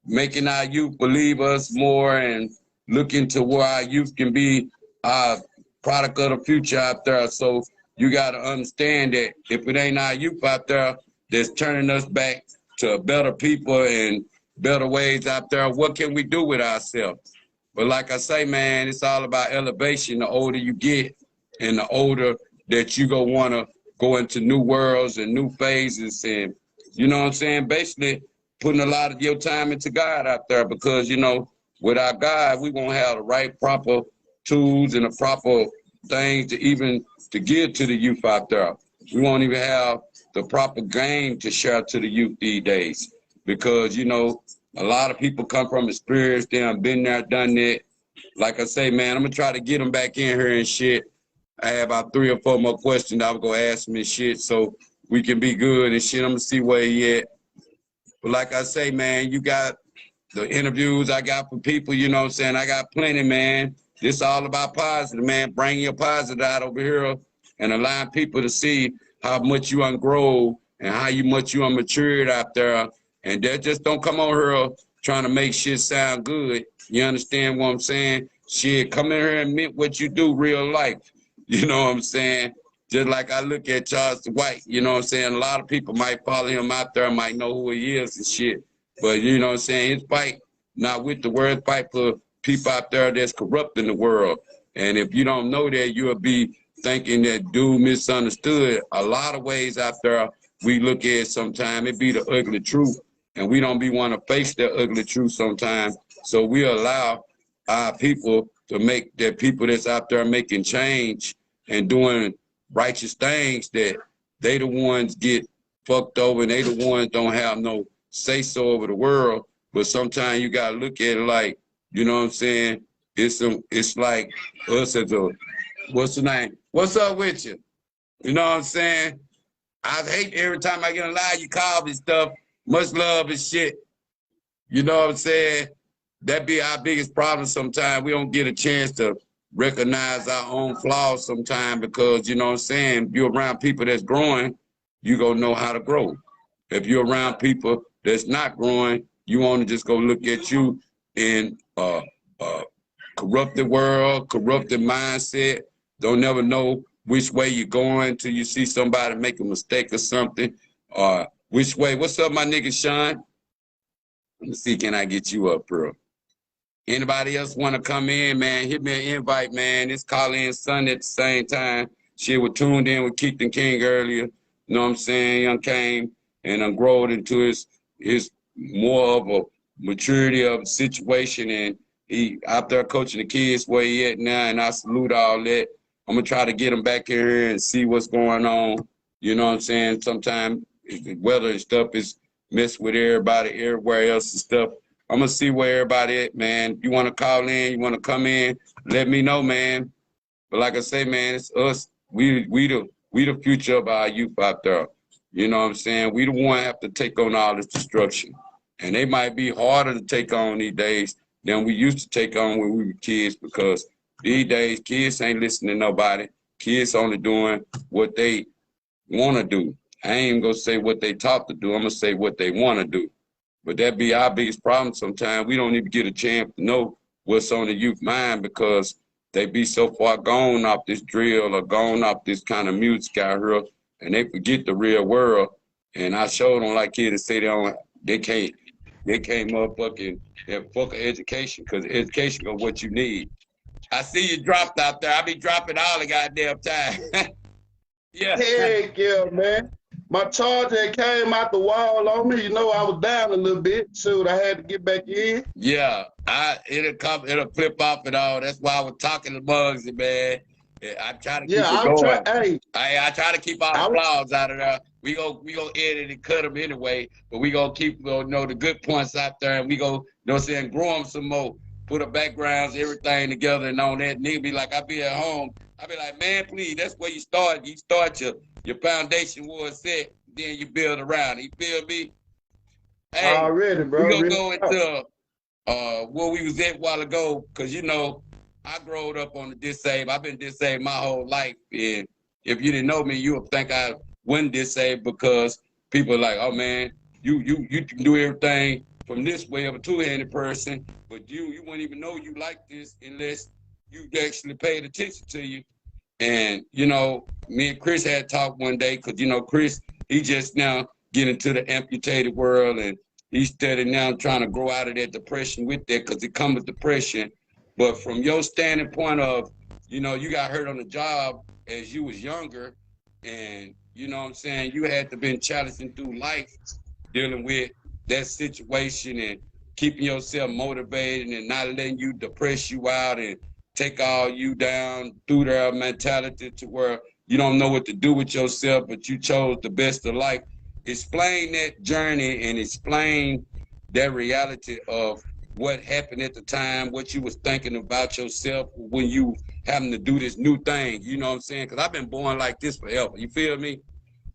[SPEAKER 1] making our youth believe us more and looking to where our youth can be a product of the future out there. So you got to understand that if it ain't our youth out there that's turning us back to better people and better ways out there, what can we do with ourselves? But like I say, man, it's all about elevation. The older you get and the older that you go want to go into new worlds and new phases and, you know what I'm saying, basically putting a lot of your time into God out there because, without God, we won't have the right proper tools and the proper things to even to give to the youth out there. We won't even have the proper game to share to the youth these days because, a lot of people come from experience. They done been there, done that. Like I say, man, I'm going to try to get them back in here and shit. I have about 3 or 4 more questions I was going to ask him and shit so we can be good and shit. I'm going to see where he at. But like I say, man, you got the interviews I got for people, you know what I'm saying? I got plenty, man. This all about positive, man. Bring your positive out over here and allowing people to see how much you ungrow and how much you unmatured out there. And that just don't come over here trying to make shit sound good. You understand what I'm saying? Shit, come in here and admit what you do real life. You know what I'm saying? Just like I look at Charles White, you know what I'm saying? A lot of people might follow him out there, might know who he is and shit. But you know what I'm saying? His fight, not with the word, fight for people out there that's corrupting the world. And if you don't know that, you'll be thinking that dude misunderstood. A lot of ways out there we look at sometimes, it be the ugly truth. And we don't be want to face that ugly truth sometimes. So we allow our people to make that people that's out there making change and doing righteous things that they the ones get fucked over, and they the ones don't have no say so over the world. But sometimes you gotta look at it like, you know what I'm saying? It's like us as a, what's the name? What's up with you? You know what I'm saying? I hate every time I get a lie, you call me stuff, much love and shit. You know what I'm saying? That be our biggest problem sometimes. We don't get a chance to recognize our own flaws sometimes because, you know what I'm saying, if you're around people that's growing, you gonna know how to grow. If you're around people that's not growing, you want to just go look at you in corrupted world, corrupted mindset. Don't never know which way you're going till you see somebody make a mistake or something. Which way? What's up, my nigga Sean? Let me see, can I get you up, bro? Anybody else want to come in, man? Hit me an invite, man. It's call-in Sunday at the same time. Shit, we tuned in with Keithen King earlier. You know what I'm saying? Young came and growed into his more of a maturity of a situation, and he out there coaching the kids where he at now, and I salute all that. I'm gonna try to get him back in here and see what's going on. You know what I'm saying? Sometimes the weather and stuff is messed with everybody, everywhere else and stuff. I'm gonna see where everybody at, man. You wanna call in, you wanna come in, let me know, man. But like I say, man, it's us. We the future of our youth out there. You know what I'm saying? We the one have to take on all this destruction. And they might be harder to take on these days than we used to take on when we were kids, because these days kids ain't listening to nobody. Kids only doing what they wanna do. I ain't even gonna say what they taught to do. I'm gonna say what they wanna do. But that be our biggest problem sometimes. We don't even get a chance to know what's on the youth mind because they be so far gone off this drill or gone off this kind of music out here, and they forget the real world. And I sure don't like kids to say they can't motherfucking have fucking education, because education is what you need. I see you dropped out there. I be dropping all the goddamn time. Yeah.
[SPEAKER 2] Heck yeah, man. My charger came out the wall on me. You know, I was down a little bit. Shoot, I had to get back in.
[SPEAKER 1] Yeah, it'll flip off and all. That's why I was talking to Bugsy, man. I try to keep it going. I try to keep all the flaws out of there. We go edit and cut them anyway, but we gonna keep the good points out there, and we go, grow them some more. Put the backgrounds, everything together, and on that. Nigga be like, I be at home. I be like, man, please, that's where you start. You start your foundation was set, then you build around it. You feel me? Hey,
[SPEAKER 2] already, bro.
[SPEAKER 1] We gonna go into where we was at a while ago, because I growed up on the disabled. I've been disabled my whole life, and if you didn't know me, you would think I wasn't disabled, because people are like, oh man, you can do everything from this way of a two-handed person, but you wouldn't even know you like this unless you actually paid attention to you. And me and Chris had talked one day, because Chris, he just now getting into the amputated world, and he's steady now trying to grow out of that depression with that, because it comes with depression. But from your standing point of, you got hurt on the job as you was younger, and you know what I'm saying, you had to been challenging through life, dealing with that situation and keeping yourself motivated and not letting you depress you out and take all you down through their mentality to where you don't know what to do with yourself, but you chose the best of life. Explain that journey and explain that reality of what happened at the time, what you was thinking about yourself when you having to do this new thing, you know what I'm saying? Because I've been born like this forever, you feel me?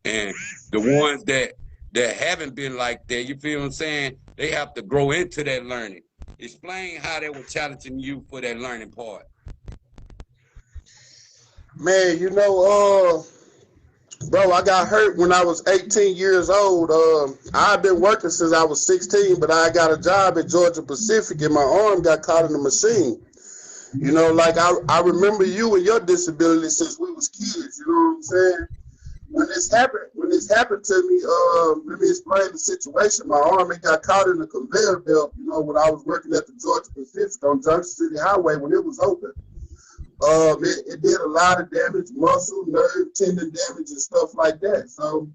[SPEAKER 1] And the ones that haven't been like that, you feel what I'm saying? They have to grow into that learning. Explain how they were challenging you for that learning part.
[SPEAKER 2] Man, bro, I got hurt when I was 18 years old. I've been working since I was 16, but I got a job at Georgia Pacific, and my arm got caught in the machine. I remember you and your disability since we was kids. You know what I'm saying? When this happened to me, let me explain the situation. My arm got caught in the conveyor belt. When I was working at the Georgia Pacific on Junction City Highway when it was open. It did a lot of damage, muscle, nerve, tendon damage, and stuff like that. So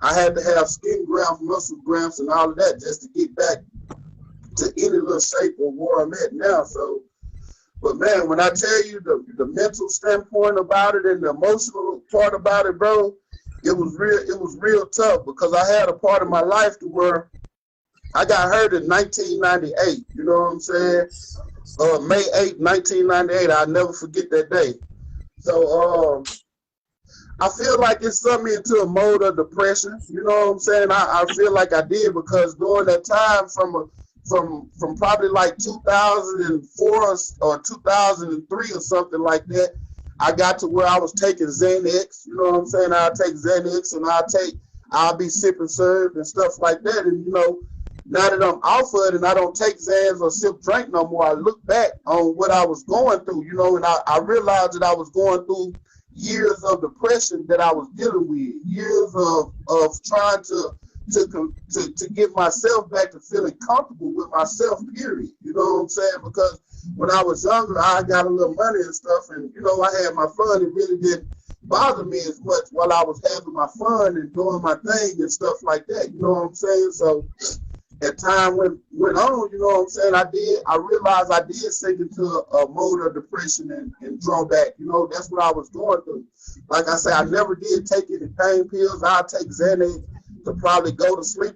[SPEAKER 2] I had to have skin grafts, muscle grafts, and all of that just to get back to any little shape of where I'm at now. So, but man, when I tell you the mental standpoint about it and the emotional part about it, bro, it was real tough because I had a part of my life to where I got hurt in 1998. You know what I'm saying? May 8, 1998. I'll never forget that day. So I feel like it sent me into a mode of depression. You know what I'm saying? I feel like I did because during that time from probably like 2004 or 2003 or something like that, I got to where I was taking Xanax. You know what I'm saying? I'll take Xanax and I'll be sipping syrup and stuff like that. And you know, now that I'm off of it and I don't take Xans or sip drink no more, I look back on what I was going through, you know, and I realized that I was going through years of depression that I was dealing with, years of trying to get myself back to feeling comfortable with myself, period. You know what I'm saying? Because when I was younger, I got a little money and stuff, and, you know, I had my fun. It really didn't bother me as much while I was having my fun and doing my thing and stuff like that. You know what I'm saying? So as time went on, you know what I'm saying, I realized I did sink into a mode of depression and drawback. You know, that's what I was going through. Like I said, I never did take any pain pills. I'd take Xanax to probably go to sleep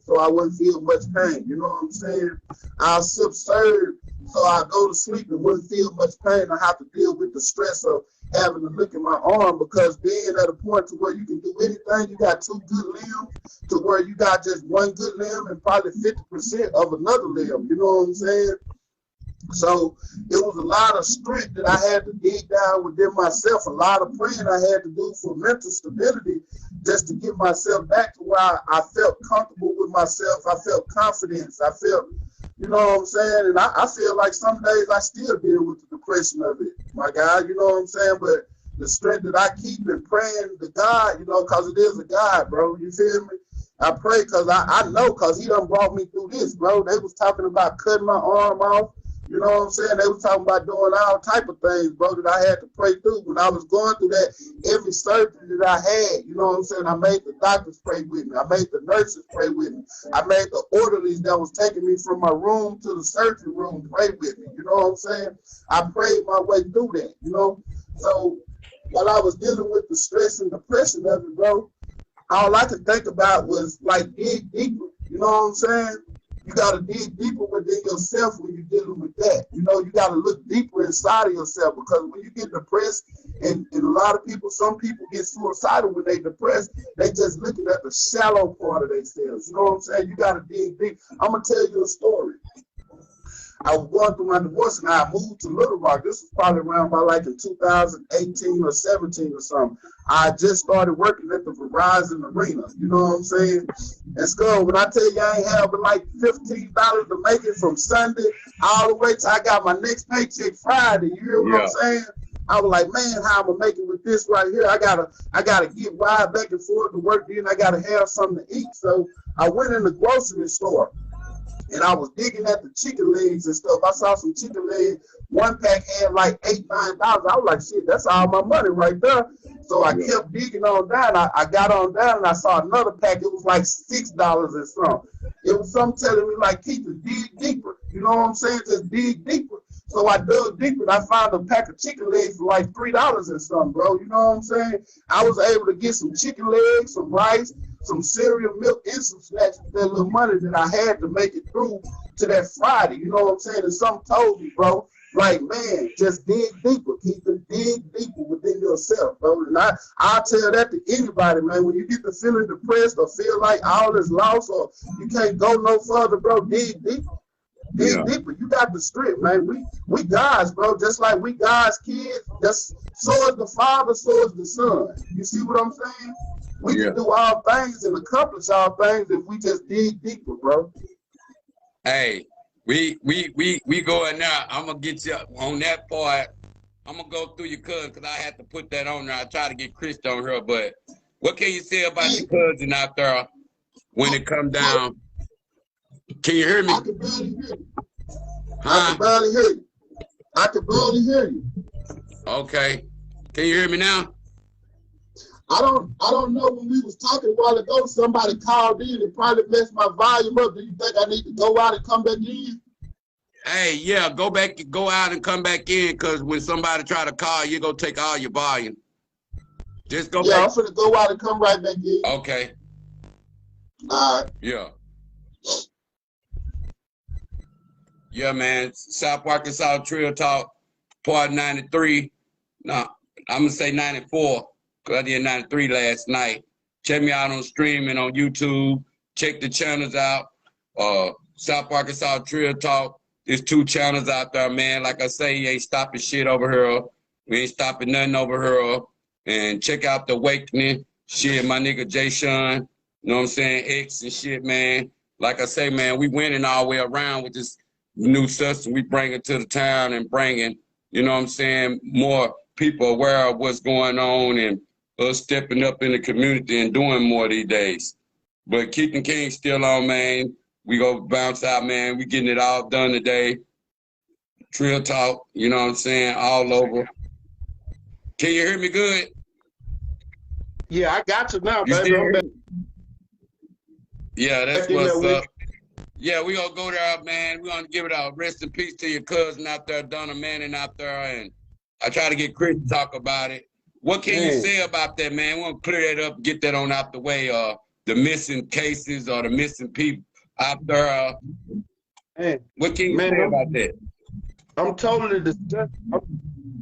[SPEAKER 2] so I wouldn't feel much pain. You know what I'm saying? I'll sip syrup so I go to sleep and wouldn't feel much pain. I have to deal with the stress of having to look at my arm, because being at a point to where you can do anything, you got two good limbs, to where you got just one good limb and probably 50% of another limb. You know what I'm saying? So it was a lot of strength that I had to dig down within myself, a lot of praying I had to do for mental stability, just to get myself back to where I felt comfortable with myself. I felt confidence. I felt, you know what I'm saying? And I feel like some days I still deal with the depression of it, my guy, you know what I'm saying? But the strength that I keep in praying to God, you know, because it is a God, bro, you feel me? I pray because I know, because he done brought me through this, bro. They was talking about cutting my arm off. You know what I'm saying? They was talking about doing all type of things, bro, that I had to pray through. When I was going through that, every surgery that I had, you know what I'm saying? I made the doctors pray with me. I made the nurses pray with me. I made the orderlies that was taking me from my room to the surgery room pray with me. You know what I'm saying? I prayed my way through that, you know? So while I was dealing with the stress and depression of it, bro, all I could think about was like dig deeper. You know what I'm saying? You got to dig deeper within yourself when you're dealing with that. You know, you got to look deeper inside of yourself, because when you get depressed, and a lot of people, some people get suicidal when they depressed, they just looking at the shallow part of themselves. You know what I'm saying? You got to dig deep. I'm going to tell you a story. I was going through my divorce and I moved to Little Rock. This was probably around by like in 2018 or 17 or something. I just started working at the Verizon Arena. You know what I'm saying? And Skull, when I tell you I ain't have but like $15 to make it from Sunday all the way till I got my next paycheck Friday. You hear what I'm saying? I was like, man, how am I making with this right here? I gotta get wide back and forth to work, then I gotta have something to eat. So I went in the grocery store. And I was digging at the chicken legs and stuff. I saw some chicken legs. One pack had like $8, $9. I was like, shit, that's all my money right there. So I kept digging on down. I got on down and I saw another pack. It was like $6 and something. It was something telling me like, Keithen, dig deeper. You know what I'm saying? Just dig deeper. So I dug deeper and I found a pack of chicken legs for like $3 and something, bro. You know what I'm saying? I was able to get some chicken legs, some rice, some cereal, milk, and some snacks with that little money that I had to make it through to that Friday. You know what I'm saying? And something told me, bro, like, man, just dig deeper. Keithen, dig deeper within yourself, bro. And I'll tell that to anybody, man. When you get to feeling depressed or feel like all is lost or you can't go no further, bro, dig deeper. Dig deeper. You got the strength, man. We God's, bro. Just like we God's kids, just so is the Father, so is the Son. You see what I'm saying? We can do all things and accomplish all things if we just dig deeper, bro.
[SPEAKER 1] Hey, we going now. I'm gonna get you on that part. I'm gonna go through your cousin because I had to put that on there. I try to get Chris on her, but what can you say about your cousin out there when it come down? Can you hear me?
[SPEAKER 2] I can barely hear you. I can barely hear you. I can barely hear you.
[SPEAKER 1] Okay. Can you hear me now?
[SPEAKER 2] I don't know, when we was talking a while ago, somebody called in and probably messed my volume up. Do you think I need to go out and come back in?
[SPEAKER 1] Hey, yeah, go out and come back in, because when somebody try to call you, go take all your volume. Just go
[SPEAKER 3] Yeah,
[SPEAKER 1] back.
[SPEAKER 3] I'm finna go out and come right back in.
[SPEAKER 1] Okay.
[SPEAKER 3] All right.
[SPEAKER 1] Yeah. Yeah, man. South Arkansas Trill Talk, part 93. No, I'm going to say 94, because I did 93 last night. Check me out on streaming on YouTube. Check the channels out. South Arkansas Trill Talk. There's 2 channels out there, man. Like I say, you ain't stopping shit over here. We ain't stopping nothing over here. And check out The Awakening. Shit, my nigga Jay Sean. You know what I'm saying? X and shit, man. Like I say, man, we winning all the way around with this new system we bring it to the town and bringing, you know what I'm saying, more people aware of what's going on and us stepping up in the community and doing more these days. But Keithen King still on, man. We go bounce out, man. We getting it all done today. Trill Talk, you know what I'm saying, all over. Can you hear me good?
[SPEAKER 2] Yeah, I got you now,
[SPEAKER 1] You
[SPEAKER 2] baby.
[SPEAKER 1] still
[SPEAKER 2] I'm
[SPEAKER 1] hear
[SPEAKER 2] back.
[SPEAKER 1] me? Yeah, that's
[SPEAKER 2] Back in
[SPEAKER 1] what's
[SPEAKER 2] there with
[SPEAKER 1] up. Yeah, we gonna go there, man. We gonna give it a rest in peace to your cousin out there, Donna Manning out there, and I try to get Chris to talk about it. What can you say about that, man? We want to clear that up, get that on out the way. The missing cases or the missing people out there.
[SPEAKER 2] Man,
[SPEAKER 1] What can you say about that?
[SPEAKER 2] I'm totally disgusted.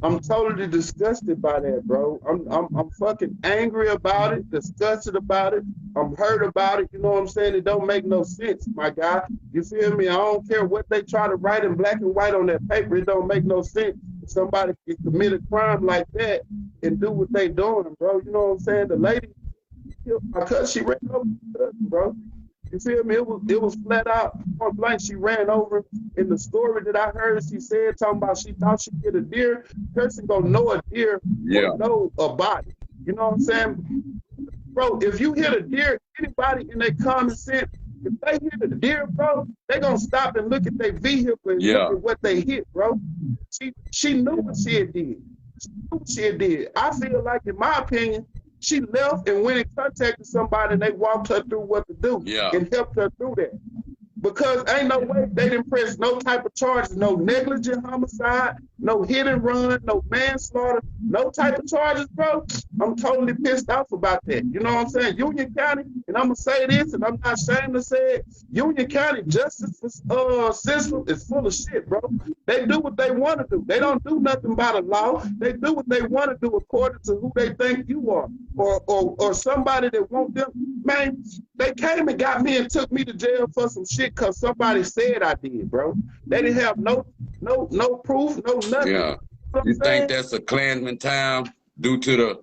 [SPEAKER 2] I'm totally disgusted by that, bro. I'm fucking angry about it, disgusted about it. I'm hurt about it. You know what I'm saying? It don't make no sense, my guy. You feel me? I don't care what they try to write in black and white on that paper. It don't make no sense. Somebody can commit a crime like that and do what they doing, bro. You know what I'm saying? The lady, because she ran over the cousin, bro. You feel me? It was flat out point blank. She ran over him. In the story that I heard, she said talking about she thought she hit a deer. Person gonna know a deer or know a body. You know what I'm saying? Bro, if you hit a deer, anybody in their common sense, if they hit a deer, bro, they gonna stop and look at their vehicle and look at what they hit, bro. She knew what she had did. She knew what she had did. I feel like, in my opinion, she left and went and contacted somebody and they walked her through what to do and helped her through that. Because ain't no way they didn't press no type of charges, no negligent homicide, no hit and run, no manslaughter, no type of charges, bro. I'm totally pissed off about that. You know what I'm saying? Union County, and I'm gonna say this, and I'm not ashamed to say it, Union County justice system is full of shit, bro. They do what they want to do. They don't do nothing by the law. They do what they want to do according to who they think you are, or somebody that want them. Man, they came and got me and took me to jail for some shit because somebody said I did, bro. They didn't have no proof, no nothing.
[SPEAKER 1] Yeah. You think that's a Klansman town due to the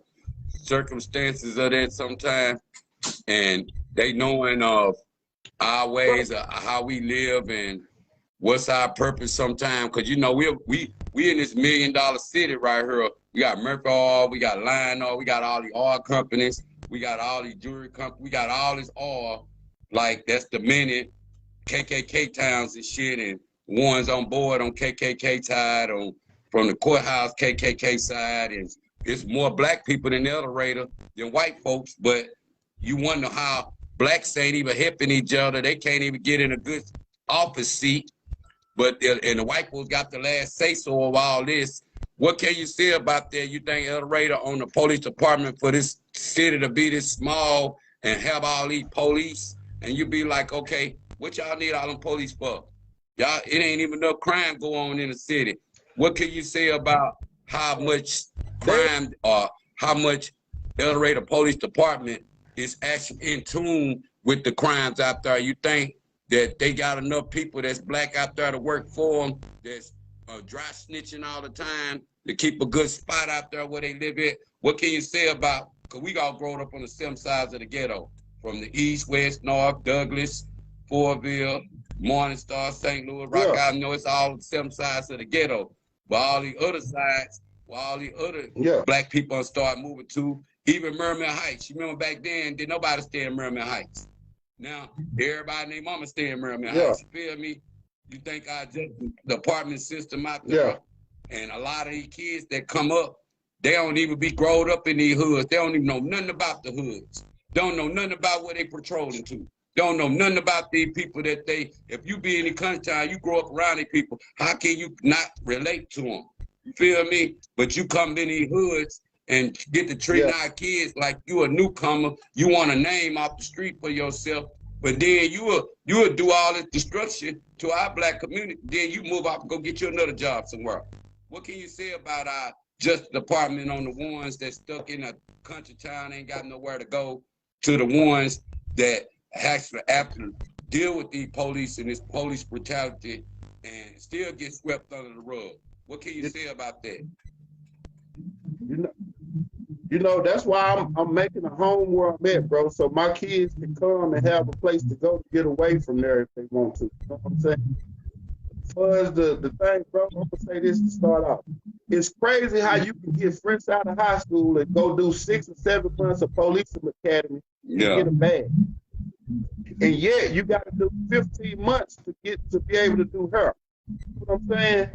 [SPEAKER 1] circumstances of that sometime, and they knowing of our ways of how we live and what's our purpose sometime? Because you know we in this $1 million city right here. We got Murphy Oil, we got Lion Oil, we got all the oil companies, we got all these jewelry companies, we got all this oil. Like that's the minute KKK towns and shit, and ones on board on KKK side, on from the courthouse KKK side, and it's more black people than the other raider than white folks. But you wonder how blacks ain't even helping each other. They can't even get in a good office seat. But and the white folks got the last say so of all this. What can you say about that? You think El Raider on the police department for this city to be this small and have all these police, and you be like, okay, what y'all need all them police for? Y'all, it ain't even no crime go on in the city. What can you say about how much crime or how much El Raider Police Department is actually in tune with the crimes out there? You think that they got enough people that's black out there to work for them, that's dry snitching all the time, to keep a good spot out there where they live at? What can you say about, because we all grown up on the same sides of the ghetto, from the east, west, north, Douglas, Fortville, Morningstar, St. Louis, Rock Island. No, it's all the same sides of the ghetto. But all the other sides, where all the other black people start moving to, even Merriman Heights. You remember back then, did nobody stay in Merriman Heights? Now, everybody and their mama stay in Merriman Heights. You feel me? You think our the apartment system out there, and a lot of these kids that come up, they don't even be growed up in these hoods. They don't even know nothing about the hoods. Don't know nothing about where they patrolling to. Don't know nothing about these people that they, if you be in the country, you grow up around these people, how can you not relate to them? You feel me? But you come in these hoods and get to treating
[SPEAKER 2] Yeah.
[SPEAKER 1] our kids like you a newcomer. You want a name off the street for yourself, but then you will do all this destruction to our black community. Then you move out and go get you another job somewhere. What can you say about our Justice Department on the ones that stuck in a country town, ain't got nowhere to go, to the ones that actually have to deal with these police and this police brutality and still get swept under the rug? What can you say about that?
[SPEAKER 2] You know, that's why I'm making a home where I'm at, bro. So my kids can come and have a place to go to get away from there if they want to. You know what I'm saying? As far as the thing, bro, I'm gonna say this to start off. It's crazy how you can get fresh out of high school and go do 6 or 7 months of police academy and get a badge. And yet you got to do 15 months to be able to do her. You know what I'm saying?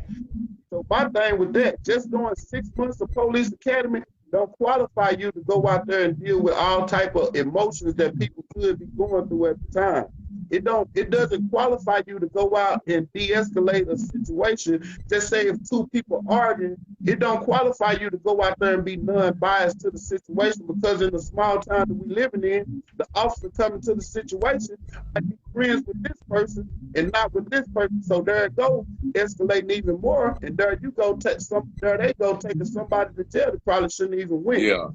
[SPEAKER 2] So my thing with that, just doing 6 months of police academy don't qualify you to go out there and deal with all type of emotions that people could be going through at the time. It doesn't qualify you to go out and de-escalate a situation. Just say if 2 people arguing, it don't qualify you to go out there and be non-biased to the situation, because in the small town that we living in, the officer coming to the situation might be friends with this person and not with this person. So there it go, escalating even more, and there you go there they go taking somebody to jail that probably shouldn't even win.
[SPEAKER 1] Yeah.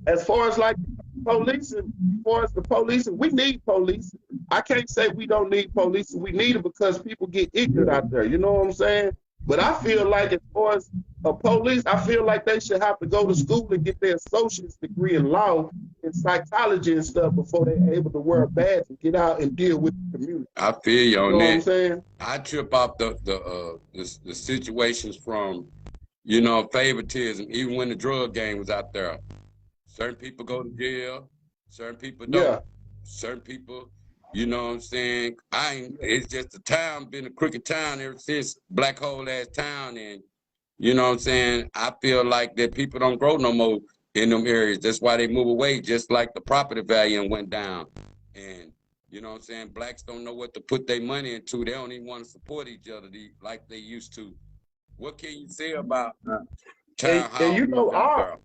[SPEAKER 2] As far as like policing, as far as the policing, we need police. I can't say we don't need police. We need it because people get ignorant out there. You know what I'm saying? But I feel like as far as police, I feel like they should have to go to school and get their associate's degree in law and psychology and stuff before they're able to wear a badge and get out and deal with the community.
[SPEAKER 1] I feel you on
[SPEAKER 2] You know
[SPEAKER 1] that.
[SPEAKER 2] what I'm saying?
[SPEAKER 1] I trip off the situations from, you know, favoritism. Even when the drug game was out there, certain people go to jail, certain people don't.
[SPEAKER 2] Yeah.
[SPEAKER 1] Certain people, you know what I'm saying? It's just the town been a crooked town ever since, black hole ass town, and you know what I'm saying? I feel like that people don't grow no more in them areas. That's why they move away, just like the property value went down. And you know what I'm saying? Blacks don't know what to put their money into. They don't even want to support each other like they used to. What can you say about town
[SPEAKER 2] And you know, our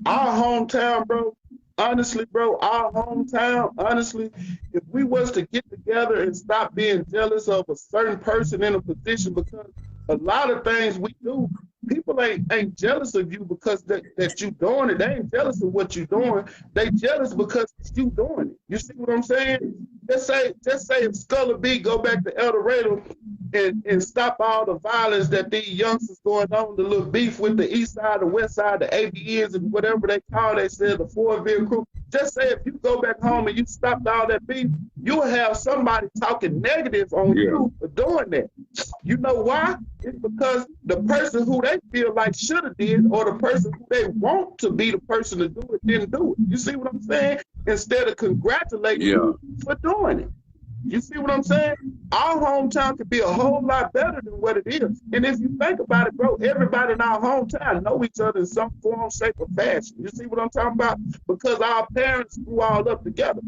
[SPEAKER 2] hometown, bro, honestly, bro, our hometown, honestly, if we was to get together and stop being jealous of a certain person in a position, because a lot of things we do, people ain't jealous of you because that you doing it. They ain't jealous of what you doing. They jealous because you doing it. You see what I'm saying? Just say if Slugga B go back to El Dorado and stop all the violence that these youngsters going on, the little beef with the east side, the west side, the ABEs and whatever they call themselves, the Fordville crew. Just say if you go back home and you stopped all that beef, you'll have somebody talking negative on you for doing that. You know why? It's because the person who they feel like should have did, or the person who they want to be the person to do it, didn't do it. You see what I'm saying? Instead of congratulating you for doing it. You see what I'm saying? Our hometown could be a whole lot better than what it is. And if you think about it, bro, everybody in our hometown know each other in some form, shape, or fashion. You see what I'm talking about? Because our parents grew all up together.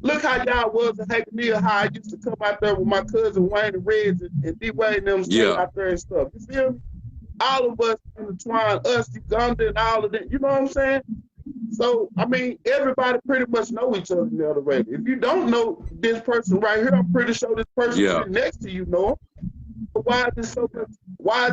[SPEAKER 2] Look how y'all was in Hackney, how I used to come out there with my cousin Wayne and Reds and D-Wayne and them out there and stuff. You feel me? All of us intertwined, us, Uganda, and all of that. You know what I'm saying? So, I mean, everybody pretty much know each other in the other way. If you don't know this person right here, I'm pretty sure this person sitting next to you know him. But why is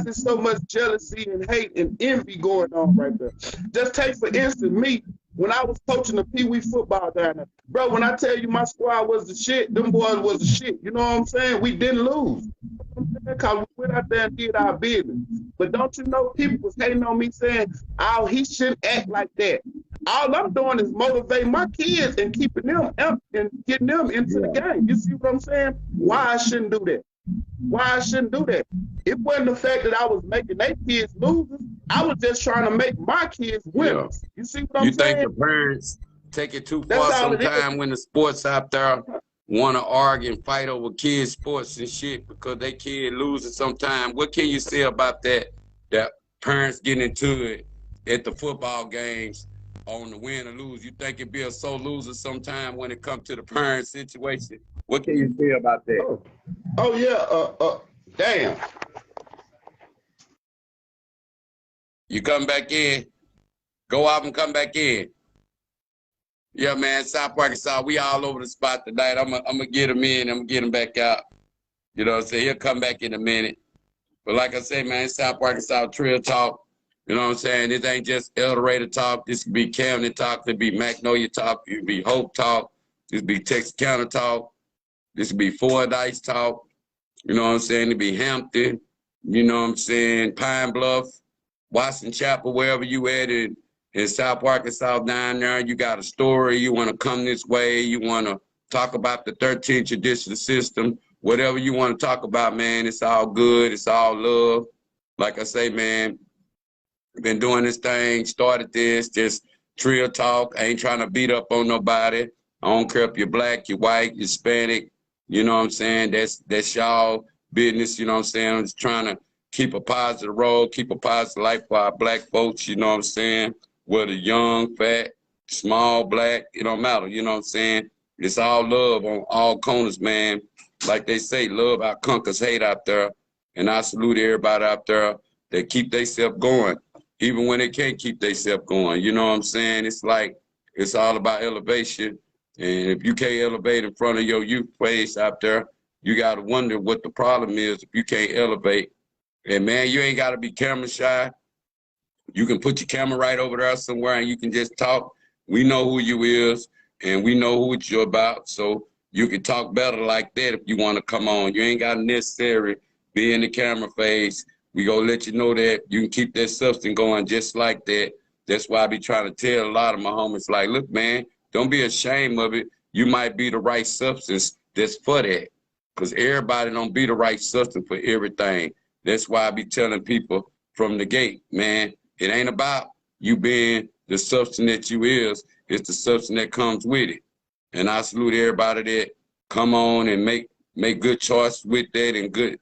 [SPEAKER 2] there so much jealousy and hate and envy going on right there? Just take, for instance, me, when I was coaching the Pee Wee football down there. Bro, when I tell you my squad was the shit, them boys was the shit. You know what I'm saying? We didn't lose. Because we went out there and did our business. But don't you know, people was hating on me saying, oh, he shouldn't act like that. All I'm doing is motivating my kids and keeping them up and getting them into the game. You see what I'm saying? Why I shouldn't do that? Why I shouldn't do that? It wasn't the fact that I was making their kids losers. I was just trying to make my kids winners. You see what I'm saying?
[SPEAKER 1] You think the parents take it too far sometimes when the sports out there want to argue and fight over kids' sports and shit because they kid losing sometimes? What can you say about that? That parents getting into it at the football games on the win or lose? You think it be a sore loser sometime when it comes to the parent situation? What can you say about that?
[SPEAKER 2] Oh yeah, damn.
[SPEAKER 1] You come back in. Go out and come back in. Yeah, man, South Arkansas, we all over the spot tonight. I'm gonna get him in. I'm gonna get him back out. You know what I'm saying? He'll come back in a minute. But like I say, man, South Arkansas Trill Talk. You know what I'm saying? This ain't just El Dorado Talk. This could be Camden Talk. This could be Magnolia Talk. It could be Hope Talk. This could be Texas County Talk. This could be Fordyce Talk. You know what I'm saying? It could be Hampton. You know what I'm saying? Pine Bluff, Watson Chapel, wherever you at in South Arkansas down there. You got a story. You want to come this way. You want to talk about the 13th judicial system. Whatever you want to talk about, man, it's all good. It's all love. Like I say, man, been doing this thing, started this, just Trill Talk. I ain't trying to beat up on nobody. I don't care if you're black, you're white, you're Hispanic. You know what I'm saying? That's y'all business, you know what I'm saying? I'm just trying to keep a positive role, keep a positive life for our black folks, you know what I'm saying? Whether young, fat, small, black, it don't matter, you know what I'm saying? It's all love on all corners, man. Like they say, love outconquers hate out there. And I salute everybody out there that keep themselves going, even when they can't keep themselves going. You know what I'm saying? It's like, it's all about elevation. And if you can't elevate in front of your youth face out there, you got to wonder what the problem is if you can't elevate. And man, you ain't got to be camera shy. You can put your camera right over there somewhere and you can just talk. We know who you is and we know who you're about. So you can talk better like that if you want to come on. You ain't got to necessarily be in the camera face. We gonna let you know that you can keep that substance going just like that. That's why I be trying to tell a lot of my homies, like, look, man, don't be ashamed of it. You might be the right substance that's for that. Because everybody don't be the right substance for everything. That's why I be telling people from the gate, man, it ain't about you being the substance that you is. It's the substance that comes with it. And I salute everybody that come on and make good choices with that and good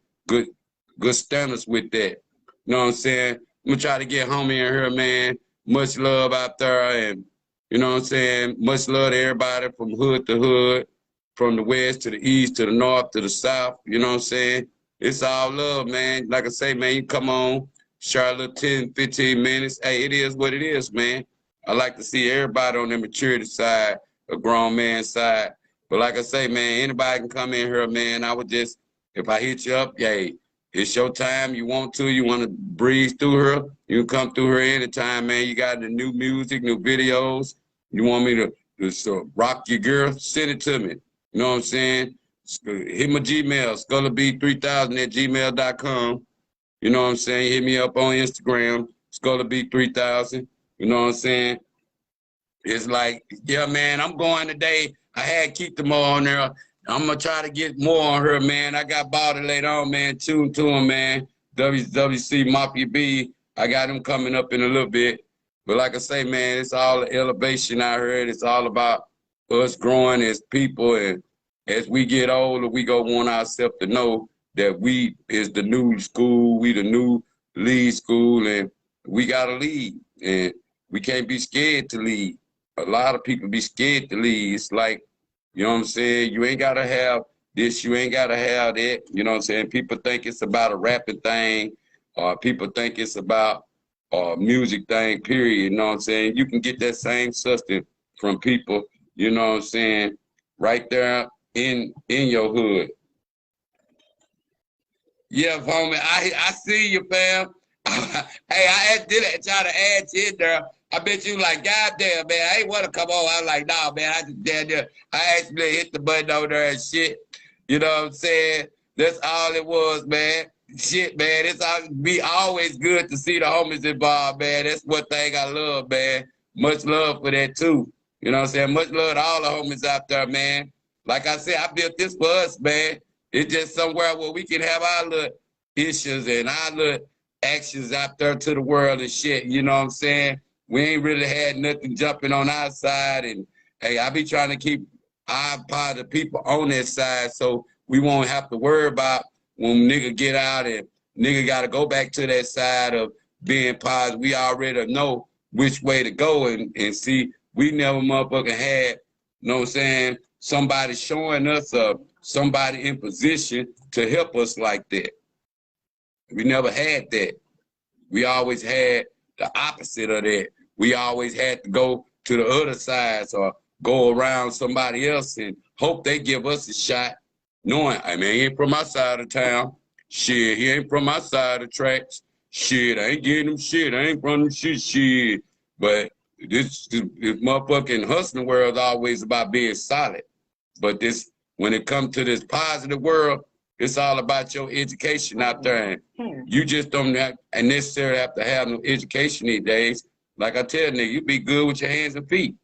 [SPEAKER 1] standards with that. You know what I'm saying? I'm gonna try to get homie in here, man. Much love out there, and you know what I'm saying? Much love to everybody from hood to hood, from the west to the east to the north to the south. You know what I'm saying? It's all love, man. Like I say, man, you come on, share a little 10, 15 minutes. Hey, it is what it is, man. I like to see everybody on the maturity side, a grown man side. But like I say, man, anybody can come in here, man. I would just, if I hit you up, yay. It's your time. You want to breeze through her, you can come through her anytime, man. You got the new music, new videos. You want me to rock your girl? Send it to me. You know what I'm saying? Hit my Gmail, scullab3000@gmail.com. You know what I'm saying? Hit me up on Instagram, scullab3000. You know what I'm saying? It's like, yeah, man, I'm going today. I had Keithen on there. I'm gonna try to get more on her, man. I got Baldy later on, man. Tune to him, man. WC Mafia B. I got him coming up in a little bit. But like I say, man, it's all elevation out here. It's all about us growing as people. And as we get older, we go want ourselves to know that we is the new school. We the new lead school. And we got to lead. And we can't be scared to lead. A lot of people be scared to lead. It's like, you know what I'm saying? You ain't got to have this. You ain't got to have that. You know what I'm saying? People think it's about a rapping thing. Or people think it's about a music thing, period. You know what I'm saying? You can get that same substance from people, you know what I'm saying, right there in your hood. Yeah, homie, I see you, fam. Hey, I did try to add you in there. I bet you like, goddamn, man, I ain't want to come on. I was like, nah, man, I just damn near, I actually hit the button over there and shit. You know what I'm saying? That's all it was, man. Shit, man, it's be always good to see the homies involved, man. That's one thing I love, man. Much love for that, too. You know what I'm saying? Much love to all the homies out there, man. Like I said, I built this for us, man. It's just somewhere where we can have our little issues and our little actions out there to the world and shit. You know what I'm saying? We ain't really had nothing jumping on our side. And, hey, I be trying to keep our part of the people on that side so we won't have to worry about when nigga get out and nigga got to go back to that side of being positive. We already know which way to go and see. We never motherfucking had, you know what I'm saying, somebody showing us somebody in position to help us like that. We never had that. We always had the opposite of that. We always had to go to the other sides or go around somebody else and hope they give us a shot, knowing, I mean, he ain't from my side of town. Shit, he ain't from my side of the tracks. Shit, I ain't getting him shit. I ain't from them shit. But this motherfucking hustling world is always about being solid. But this, when it comes to this positive world, it's all about your education out there. And you just don't necessarily have to have no education these days. Like I tell nigga, you be good with your hands and feet.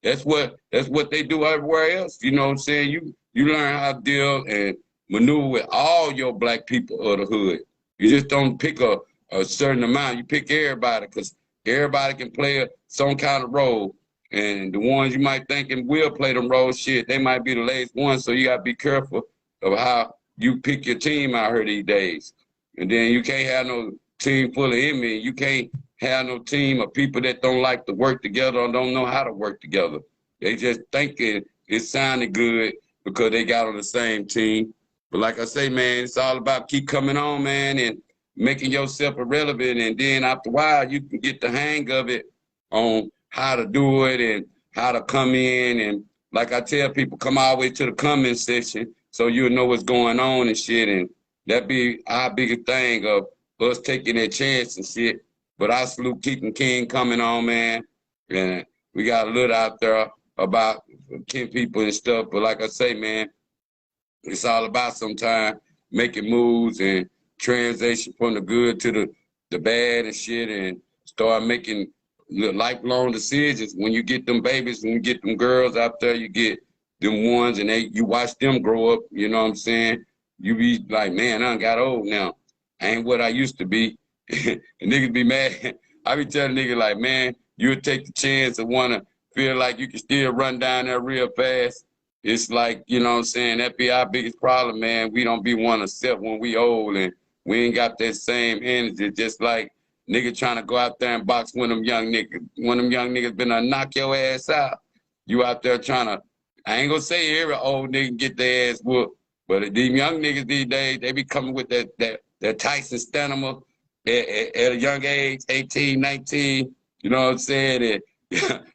[SPEAKER 1] That's what they do everywhere else. You know what I'm saying? You learn how to deal and maneuver with all your black people of the hood. You just don't pick a certain amount. You pick everybody because everybody can play some kind of role. And the ones you might think will play them roles, shit, they might be the latest ones. So you got to be careful of how you pick your team out here these days. And then you can't have no team full of enemy. You can't have no team of people that don't like to work together or don't know how to work together. They just think it sounded good because they got on the same team. But like I say, man, it's all about keep coming on, man, and making yourself irrelevant. And then after a while, you can get the hang of it on how to do it and how to come in. And like I tell people, come all the way to the comment section so you'll know what's going on and shit. And that be our biggest thing of us taking that chance and shit. But I salute Keithen King coming on, man. And we got a little out there about kin people and stuff. But like I say, man, it's all about sometimes making moves and transition from the good to the bad and shit, and start making lifelong decisions. When you get them babies, when you get them girls out there, you get them ones and you watch them grow up, you know what I'm saying? You be like, man, I done got old now. I ain't what I used to be. And niggas be mad. I be telling niggas like, man, you'll take the chance of wanna feel like you can still run down there real fast. It's like, you know what I'm saying, that be our biggest problem, man. We don't be want to sit when we old and we ain't got that same energy. Just like nigga trying to go out there and box one of them young niggas. One of them young niggas been to knock your ass out. You out there trying to, I ain't gonna say every old nigga get their ass whooped, but these young niggas these days, they be coming with that Tyson stamina at a young age, 18, 19, you know what I'm saying? And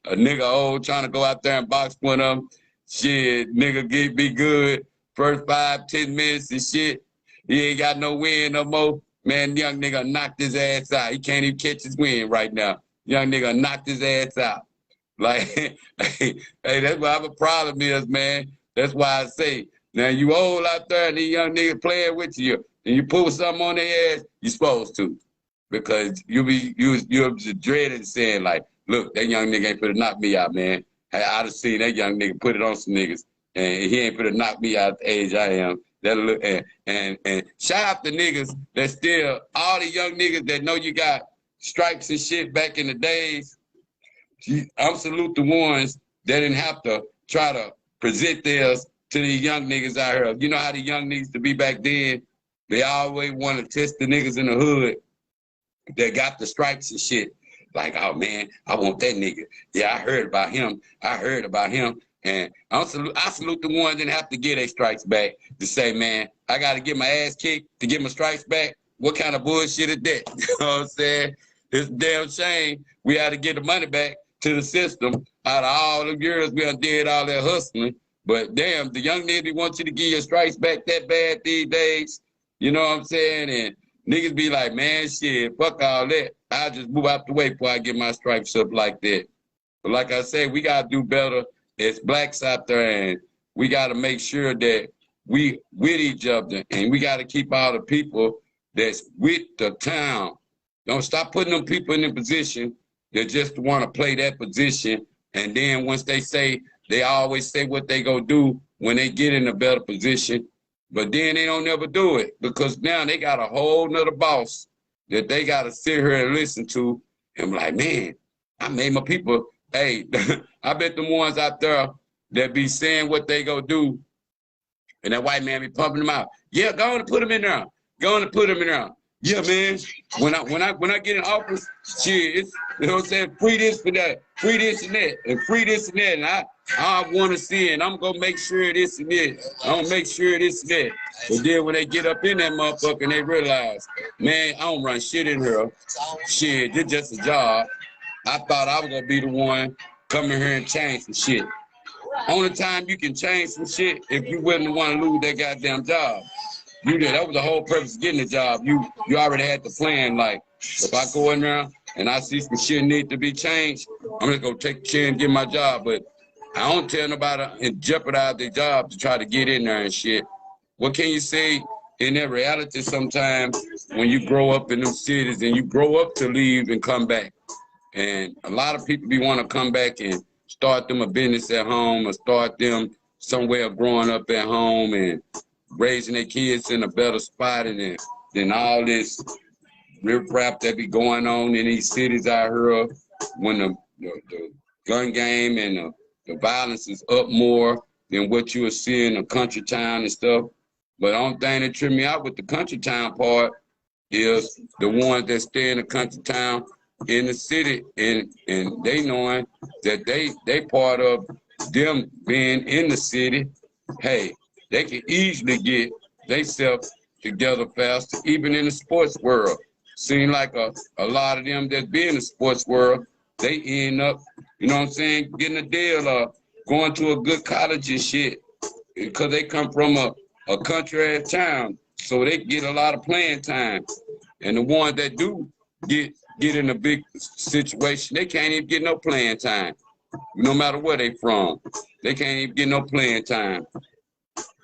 [SPEAKER 1] a nigga old trying to go out there and box one of them. Shit, nigga be good. First 5-10 minutes and shit. He ain't got no win no more. Man, young nigga knocked his ass out. He can't even catch his wind right now. Young nigga knocked his ass out. Like, hey, that's why I have a problem is, man. That's why I say, now you old out there and these young niggas playing with you, and you pull something on their ass, you supposed to. Because you're dreading saying like, look, that young nigga ain't finna knock me out, man. I done seen that young nigga put it on some niggas, and he ain't finna knock me out at the age I am. That'll look and shout out to niggas that still, all the young niggas that know you got stripes and shit back in the days. I'm salute the ones that didn't have to try to present theirs to these young niggas out here. You know how the young niggas to be back then? They always want to test the niggas in the hood that got the stripes and shit. Like, oh man, I want that nigga. Yeah, I heard about him. And I salute the ones that have to get their stripes back to say, man, I got to get my ass kicked to get my stripes back. What kind of bullshit is that? You know what I'm saying? It's a damn shame we had to get the money back to the system. Out of all the years we done did all that hustling. But damn, the young niggas want you to get your stripes back that bad these days. You know what I'm saying? And niggas be like, man, shit, fuck all that. I'll just move out the way before I get my stripes up like that. But like I said, we got to do better as blacks out there, and we got to make sure that we with each other, and we got to keep all the people that's with the town. Don't stop putting them people in a position that just want to play that position, and then once they always say what they go do when they get in a better position, but then they don't never do it because now they got a whole nother boss that they got to sit here and listen to. And like, man, I made my people, hey, I bet the ones out there that be saying what they go do, and that white man be pumping them out. Yeah, go on and put them in there. Go on and put them in there. Yeah, man. When I get in office, shit, it's, you know what I'm saying, free this for that, free this and that, and free this and that. And I want to see it. And I'm gonna make sure this and that. I'm gonna make sure this and that. But then when they get up in that motherfucker and they realize, man, I don't run shit in here. Shit, this just a job. I thought I was gonna be the one coming here and change some shit. Only time you can change some shit if you wouldn't want to lose that goddamn job. You did. That was the whole purpose of getting the job. You already had the plan. Like, if I go in there and I see some shit need to be changed, I'm just gonna take the chair and get my job. But I don't tell nobody and jeopardize their job to try to get in there and shit. What can you say in that reality sometimes when you grow up in them cities and you grow up to leave and come back? And a lot of people be want to come back and start them a business at home or start them somewhere growing up at home and raising their kids in a better spot than all this riprap that be going on in these cities out here when the gun game and the violence is up more than what you will see in a country town and stuff. But the only thing that tripped me out with the country town part is the ones that stay in the country town in the city and they knowing that they part of them being in the city. Hey, they can easily get themselves together faster, even in the sports world. Seem like a lot of them that be in the sports world, they end up, you know what I'm saying, getting a deal or going to a good college and shit because they come from a country-ass town, so they get a lot of playing time. And the ones that do get in a big situation, they can't even get no playing time, no matter where they from. They can't even get no playing time.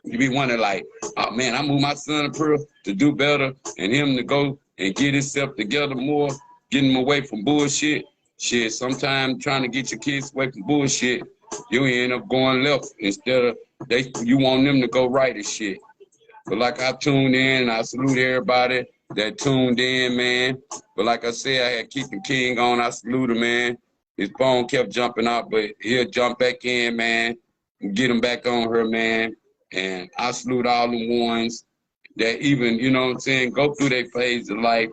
[SPEAKER 1] You be wondering like, oh man, I moved my son to Pearl to do better and him to go and get himself together more, getting him away from bullshit. Shit, sometimes trying to get your kids away from bullshit, you end up going left instead of you want them to go right and shit. But like I tuned in and I salute everybody that tuned in, man. But like I said, I had Keithen King on, I salute him, man. His phone kept jumping out, but he'll jump back in, man, and get him back on her, man. And I salute all the ones that even, you know what I'm saying, go through their phase of life,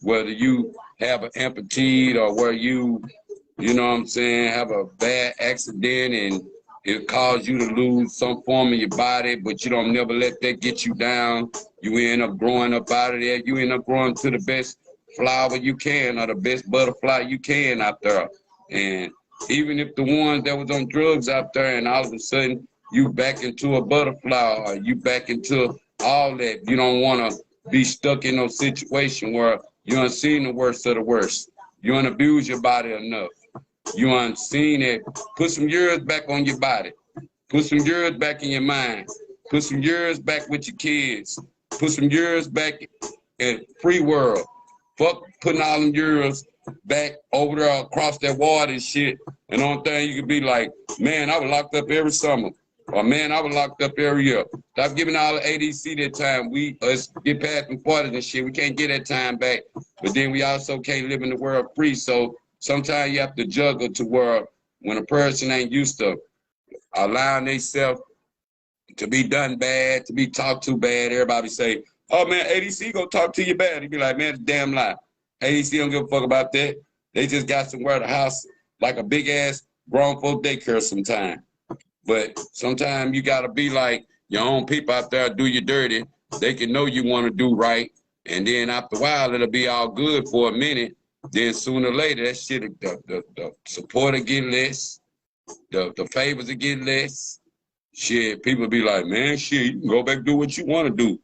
[SPEAKER 1] whether you have an amputee or where you know what I'm saying, have a bad accident and it caused you to lose some form of your body, but you don't never let that get you down. You end up growing up out of there. You end up growing to the best flower you can or the best butterfly you can out there. And even if the ones that was on drugs out there and all of a sudden you back into a butterfly or you back into all that, you don't want to be stuck in no situation where you done seen the worst of the worst. You done abuse your body enough. You done seen it. Put some years back on your body. Put some years back in your mind. Put some years back with your kids. Put some years back in free world. Fuck putting all them years back over there across that water and shit. And the only thing you could be like, man, I was locked up every summer. Or man, I was locked up every year. Stop giving all the ADC that time. Us get past them 40s and shit. We can't get that time back. But then we also can't live in the world free. So sometimes you have to juggle to where when a person ain't used to allowing themselves to be done bad, to be talked to bad, everybody say, oh man, ADC gonna talk to you bad. He be like, man, it's a damn lie. ADC don't give a fuck about that. They just got somewhere to house like a big ass grown folk daycare sometime. But sometimes you gotta be like your own people out there do you dirty. They can know you wanna do right. And then after a while, it'll be all good for a minute. Then sooner or later, that shit, the support will get less. The favors will get less. Shit, people be like, man, shit, you can go back and do what you wanna do.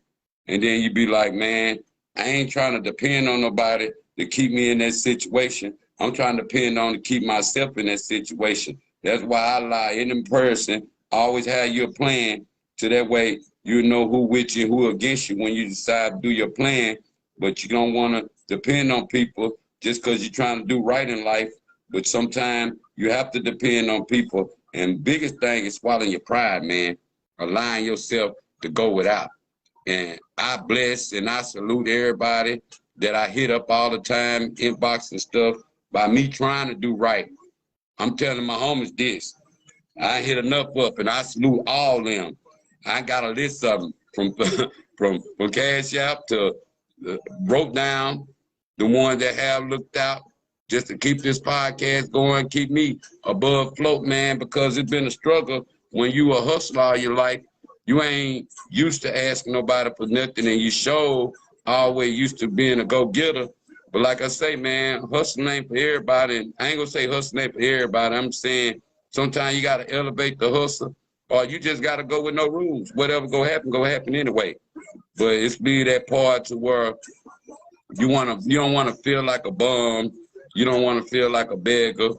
[SPEAKER 1] And then you be like, man, I ain't trying to depend on nobody to keep me in that situation. I'm trying to depend on to keep myself in that situation. That's why I lie in person. Always have your plan so that way you know who with you and who against you when you decide to do your plan. But you don't want to depend on people just because you're trying to do right in life. But sometimes you have to depend on people. And biggest thing is swallowing your pride, man. Allowing yourself to go without. And I bless and I salute everybody that I hit up all the time, inbox and stuff, by me trying to do right. I'm telling my homies this. I hit enough up and I salute all them. I got a list of them from Cash App to wrote down the ones that have looked out just to keep this podcast going, keep me above float, man, because it's been a struggle when you a hustler all your life. You ain't used to asking nobody for nothing, and you show always used to being a go-getter. But like I say, man, hustling ain't for everybody. And I ain't gonna say hustling ain't for everybody. I'm saying sometimes you gotta elevate the hustle, or you just gotta go with no rules. Whatever go happen anyway. But it's be that part to where you don't wanna feel like a bum. You don't wanna feel like a beggar.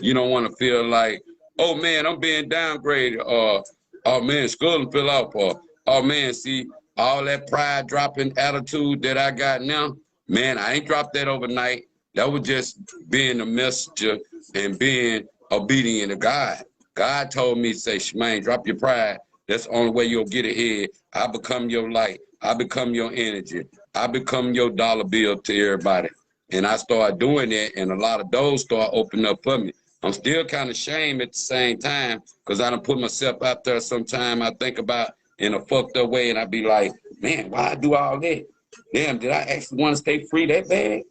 [SPEAKER 1] You don't wanna feel like, oh man, I'm being downgraded, or oh man, school fell off, or oh man, see all that pride dropping attitude that I got now. Man, I ain't dropped that overnight. That was just being a messenger and being obedient to God. God told me, say, Shemaine, drop your pride. That's the only way you'll get ahead. I become your light. I become your energy. I become your dollar bill to everybody. And I started doing that, and a lot of doors start opening up for me. I'm still kind of ashamed at the same time because I done put myself out there sometime I think about in a fucked up way, and I be like, man, why I do all that? Damn, did I actually want to stay free that bad?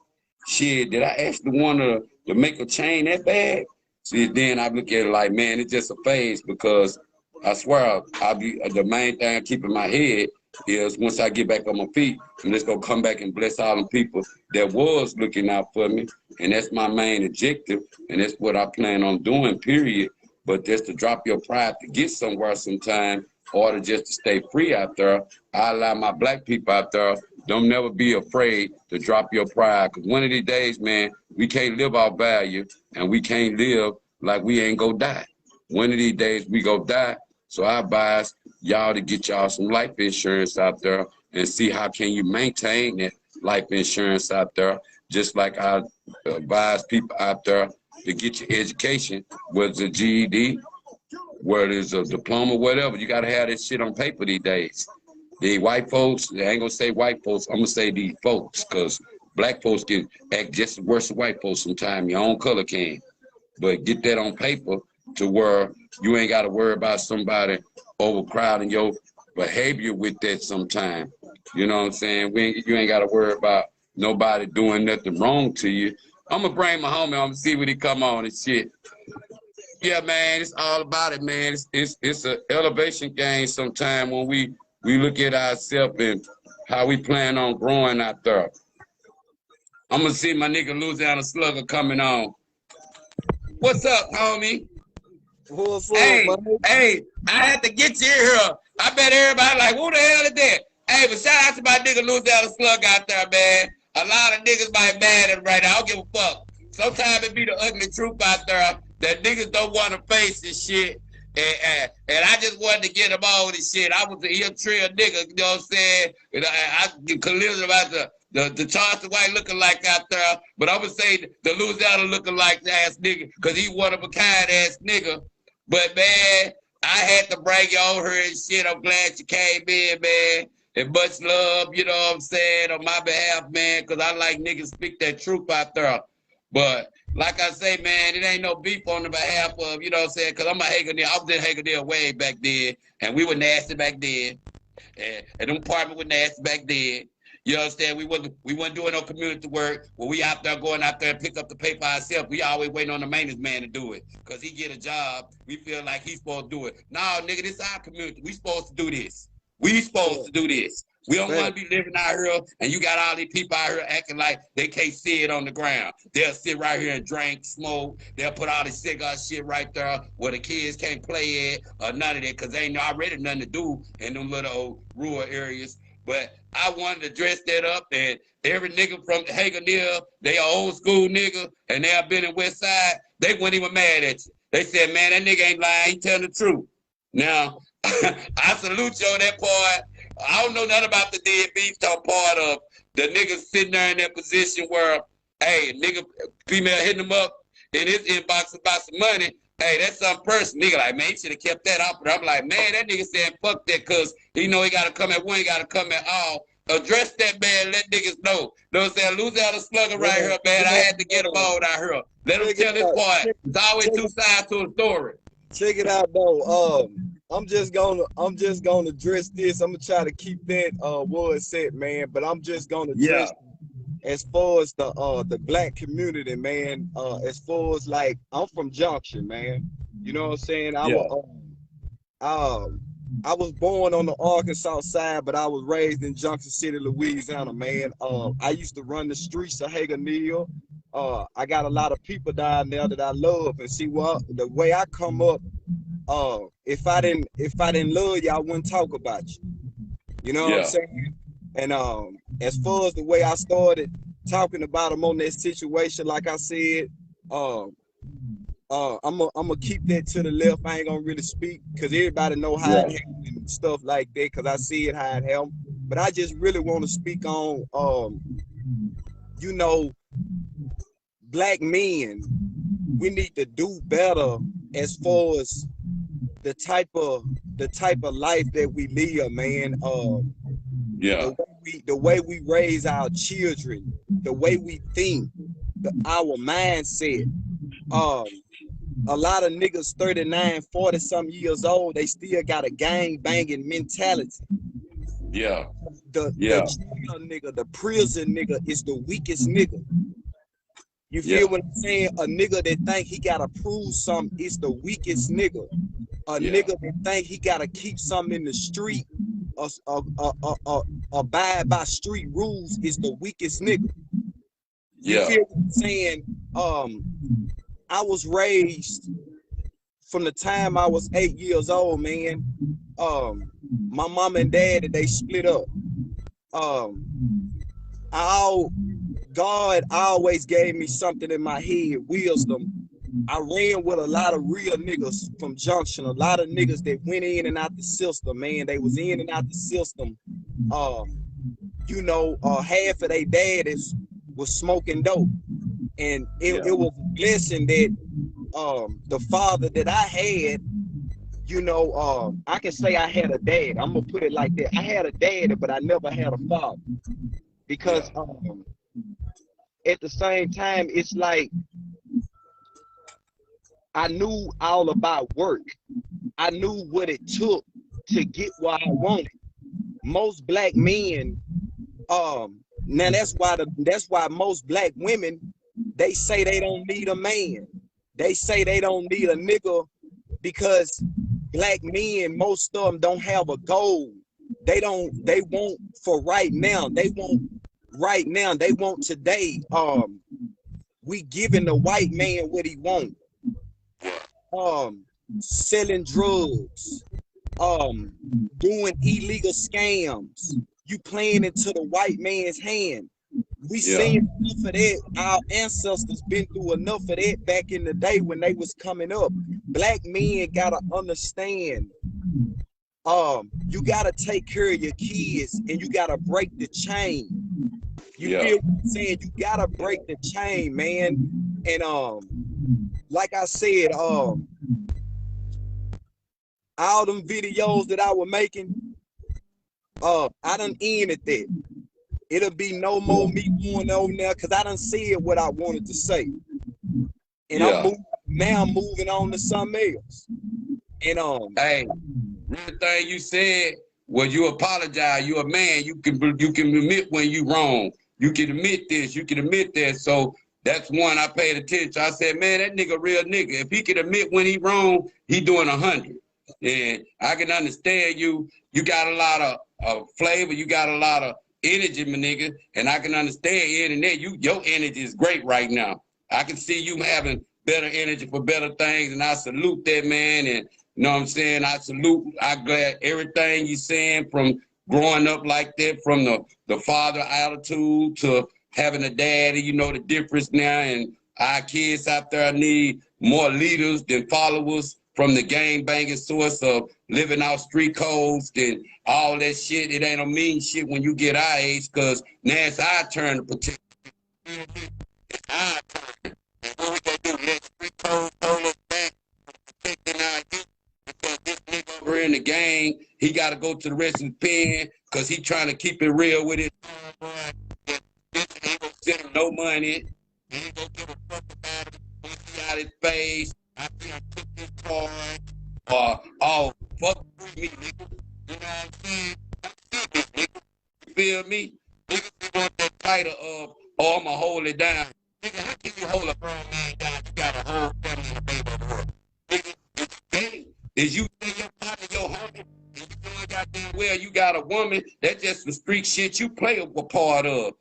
[SPEAKER 1] Shit, did I actually want to make a change that bad? See, then I look at it like, man, it's just a phase because I swear I'll be the main thing I keep in my head is once I get back on my feet, I'm just gonna come back and bless all them people that was looking out for me. And that's my main objective, and that's what I plan on doing, period. But just to drop your pride to get somewhere sometime, or to just to stay free out there, I allow my black people out there, don't never be afraid to drop your pride. Because one of these days, man, we can't live our value, and we can't live like we ain't gonna die. One of these days, we go die. So I advise y'all to get y'all some life insurance out there and see how can you maintain that life insurance out there. Just like I advise people out there to get your education, whether it's a GED, whether it's a diploma, whatever. You got to have that shit on paper these days. The white folks, I ain't going to say white folks, I'm going to say these folks, because black folks can act just as worse than white folks sometimes. Your own color can. But get that on paper to where you ain't got to worry about somebody overcrowding your behavior with that sometime. You know what I'm saying? You ain't got to worry about nobody doing nothing wrong to you. I'm going to bring my homie, I'm going to see what he come on and shit. Yeah, man, it's all about it, man. It's an elevation game sometime when we look at ourselves and how we plan on growing out there. I'm going to see my nigga Louisiana Slugga coming on. What's up, homie?
[SPEAKER 4] What's up,
[SPEAKER 1] Hey,
[SPEAKER 4] man?
[SPEAKER 1] hey, I had to get you here. I bet everybody like, who the hell is that? Hey, but shout out to my nigga Louisiana Slugga out there, man. A lot of niggas might mad at him right now. I don't give a fuck. Sometimes it be the ugly truth out there that niggas don't want to face this shit. And I just wanted to get him on this shit. I was a Trill nigga, you know what I'm saying? And I could listen about the Charleston White looking like out there, but I would say the Louisiana looking like ass nigga, because he one of a kind ass nigga. But man, I had to bring you on here and shit. I'm glad you came in, man. And much love, you know what I'm saying, on my behalf, man, because I like niggas speak that truth out there. But like I say, man, it ain't no beef on the behalf of, you know what I'm saying, because I'm a Hagerneal. I was in Hagerneal way back then, and we were nasty back then. And them apartments were nasty back then. You understand? We wasn't doing no community work. When we out there going out there and pick up the paper ourselves, we always waiting on the maintenance man to do it. Because he get a job, we feel like he's supposed to do it. No, nigga, this our community. We supposed to do this. We supposed to do this. We don't want to be living out here, and you got all these people out here acting like they can't see it on the ground. They'll sit right here and drink, smoke. They'll put all this cigar shit right there where the kids can't play it or none of that, because they ain't already nothing to do in them little old rural areas. But I wanted to dress that up, and every nigga from Hagerneal, they are old school nigga, and they have been in West Side, they weren't even mad at you. They said, man, that nigga ain't lying, he telling the truth. Now, I salute you on that part. I don't know nothing about the dead beef talk part of the niggas sitting there in that position where, hey, nigga, female hitting them up in his inbox about some money. Hey, that's some person. Nigga like, man, he should have kept that up. But I'm like, man, that nigga said fuck that, because he know he got to come at one, he got to come at all. Address that, man, let niggas know. You know what I'm saying? Louisiana Slugga right here, man. I had to get him on out here. Let him tell his part. There's always two sides to a story.
[SPEAKER 4] Check it out, though. I'm just gonna address this. I'm gonna try to keep that word set, man. But I'm just gonna
[SPEAKER 1] Yeah,
[SPEAKER 4] address as far as the black community, man. As far as like I'm from Junction, man. You know what I'm saying?
[SPEAKER 1] yeah,
[SPEAKER 4] I was born on the Arkansas side, but I was raised in Junction City, Louisiana, man. I used to run the streets of Haganil. I got a lot of people down there that I love, and see what the way I come up. If I didn't love you, I wouldn't talk about you. You know what I'm
[SPEAKER 1] yeah,
[SPEAKER 4] saying? And as far as the way I started talking about them on that situation, like I said, um, I'm gonna keep that to the left. I ain't gonna really speak because everybody know how
[SPEAKER 1] yeah,
[SPEAKER 4] it happened and stuff like that. Cause I see it how it happened. But I just really want to speak on, you know, black men. We need to do better as far as the type of life that we live, man.
[SPEAKER 1] yeah,
[SPEAKER 4] The way we raise our children, the way we think, our mindset. Um, a lot of niggas 39, 40 some years old, they still got a gang banging mentality.
[SPEAKER 1] yeah,
[SPEAKER 4] The
[SPEAKER 1] yeah,
[SPEAKER 4] jail nigga, the prison nigga is the weakest nigga. You
[SPEAKER 1] yeah,
[SPEAKER 4] feel what I'm saying? A nigga that think he gotta prove something is the weakest nigga. A
[SPEAKER 1] yeah,
[SPEAKER 4] nigga that think he gotta keep something in the street or abide by street rules is the weakest nigga. You
[SPEAKER 1] yeah,
[SPEAKER 4] feel what I'm saying? I was raised from the time I was 8 years old, man. My mom and dad, they split up. Um, I God always gave me something in my head, wisdom. I ran with a lot of real niggas from Junction, a lot of niggas that went in and out the system, man. They was in and out the system. Um, half of their daddies was smoking dope. And
[SPEAKER 1] yeah,
[SPEAKER 4] it was a blessing that the father that I had, I can say I had a dad. I'm gonna put it like that. I had a dad, but I never had a father.
[SPEAKER 1] yeah,
[SPEAKER 4] Because at the same time, it's like I knew all about work. I knew what it took to get what I wanted. Most black men, now that's why most black women, they say they don't need a man. They say they don't need a nigga because black men, most of them don't have a goal. They want for right now. They want right now. They want today. We giving the white man what he want. Um, Selling drugs, doing illegal scams. You playing into the white man's hand. We
[SPEAKER 1] yeah,
[SPEAKER 4] seen enough of that. Our ancestors been through enough of that back in the day when they was coming up. Black men gotta understand. You gotta take care of your kids and you gotta break the chain. You
[SPEAKER 1] yeah,
[SPEAKER 4] feel what I'm saying? You gotta break the chain, man. And like I said, all them videos that I was making, I done ended that. It'll be no more me going on there because I done said what I wanted to say. And
[SPEAKER 1] yeah.
[SPEAKER 4] I'm moving on to something else. And
[SPEAKER 1] Hey, real thing you said was you apologize. You a man. You can admit when you wrong. You can admit this. You can admit that. So that's one I paid attention. I said, man, that nigga real nigga. If he can admit when he wrong, he doing 100. And I can understand you. You got a lot of flavor. You got a lot of energy, my nigga. And I can understand internet. Your energy is great right now. I can see you having better energy for better things, and I salute that, man. And you know what I'm saying? I'm glad everything you saying from growing up like that, from the father attitude to having a daddy, you know the difference now. And our kids out there need more leaders than followers, from the gang banging source of living out street codes and all that shit. It ain't no mean shit when you get our age, because now it's our turn to protect. It's our turn. And what we gonna do? Let street codes hold us back from protecting our youth? Because this nigga over in the gang, he got to go to the rest of the pen because he trying to keep it real with his homeboy. This ain't gonna send him no money. He ain't gonna give a fuck about him. He see out his face. I see him took this card. Oh, fuck feel me? Niggas want that title of, oh, I'ma hold it down. Nigga, how can you hold a grown man down? You got a whole family in the baby over here. Nigga, it's gay. Is you and your partner, your homie, and you doing goddamn well, you got a woman, that's just some street shit you play a part of.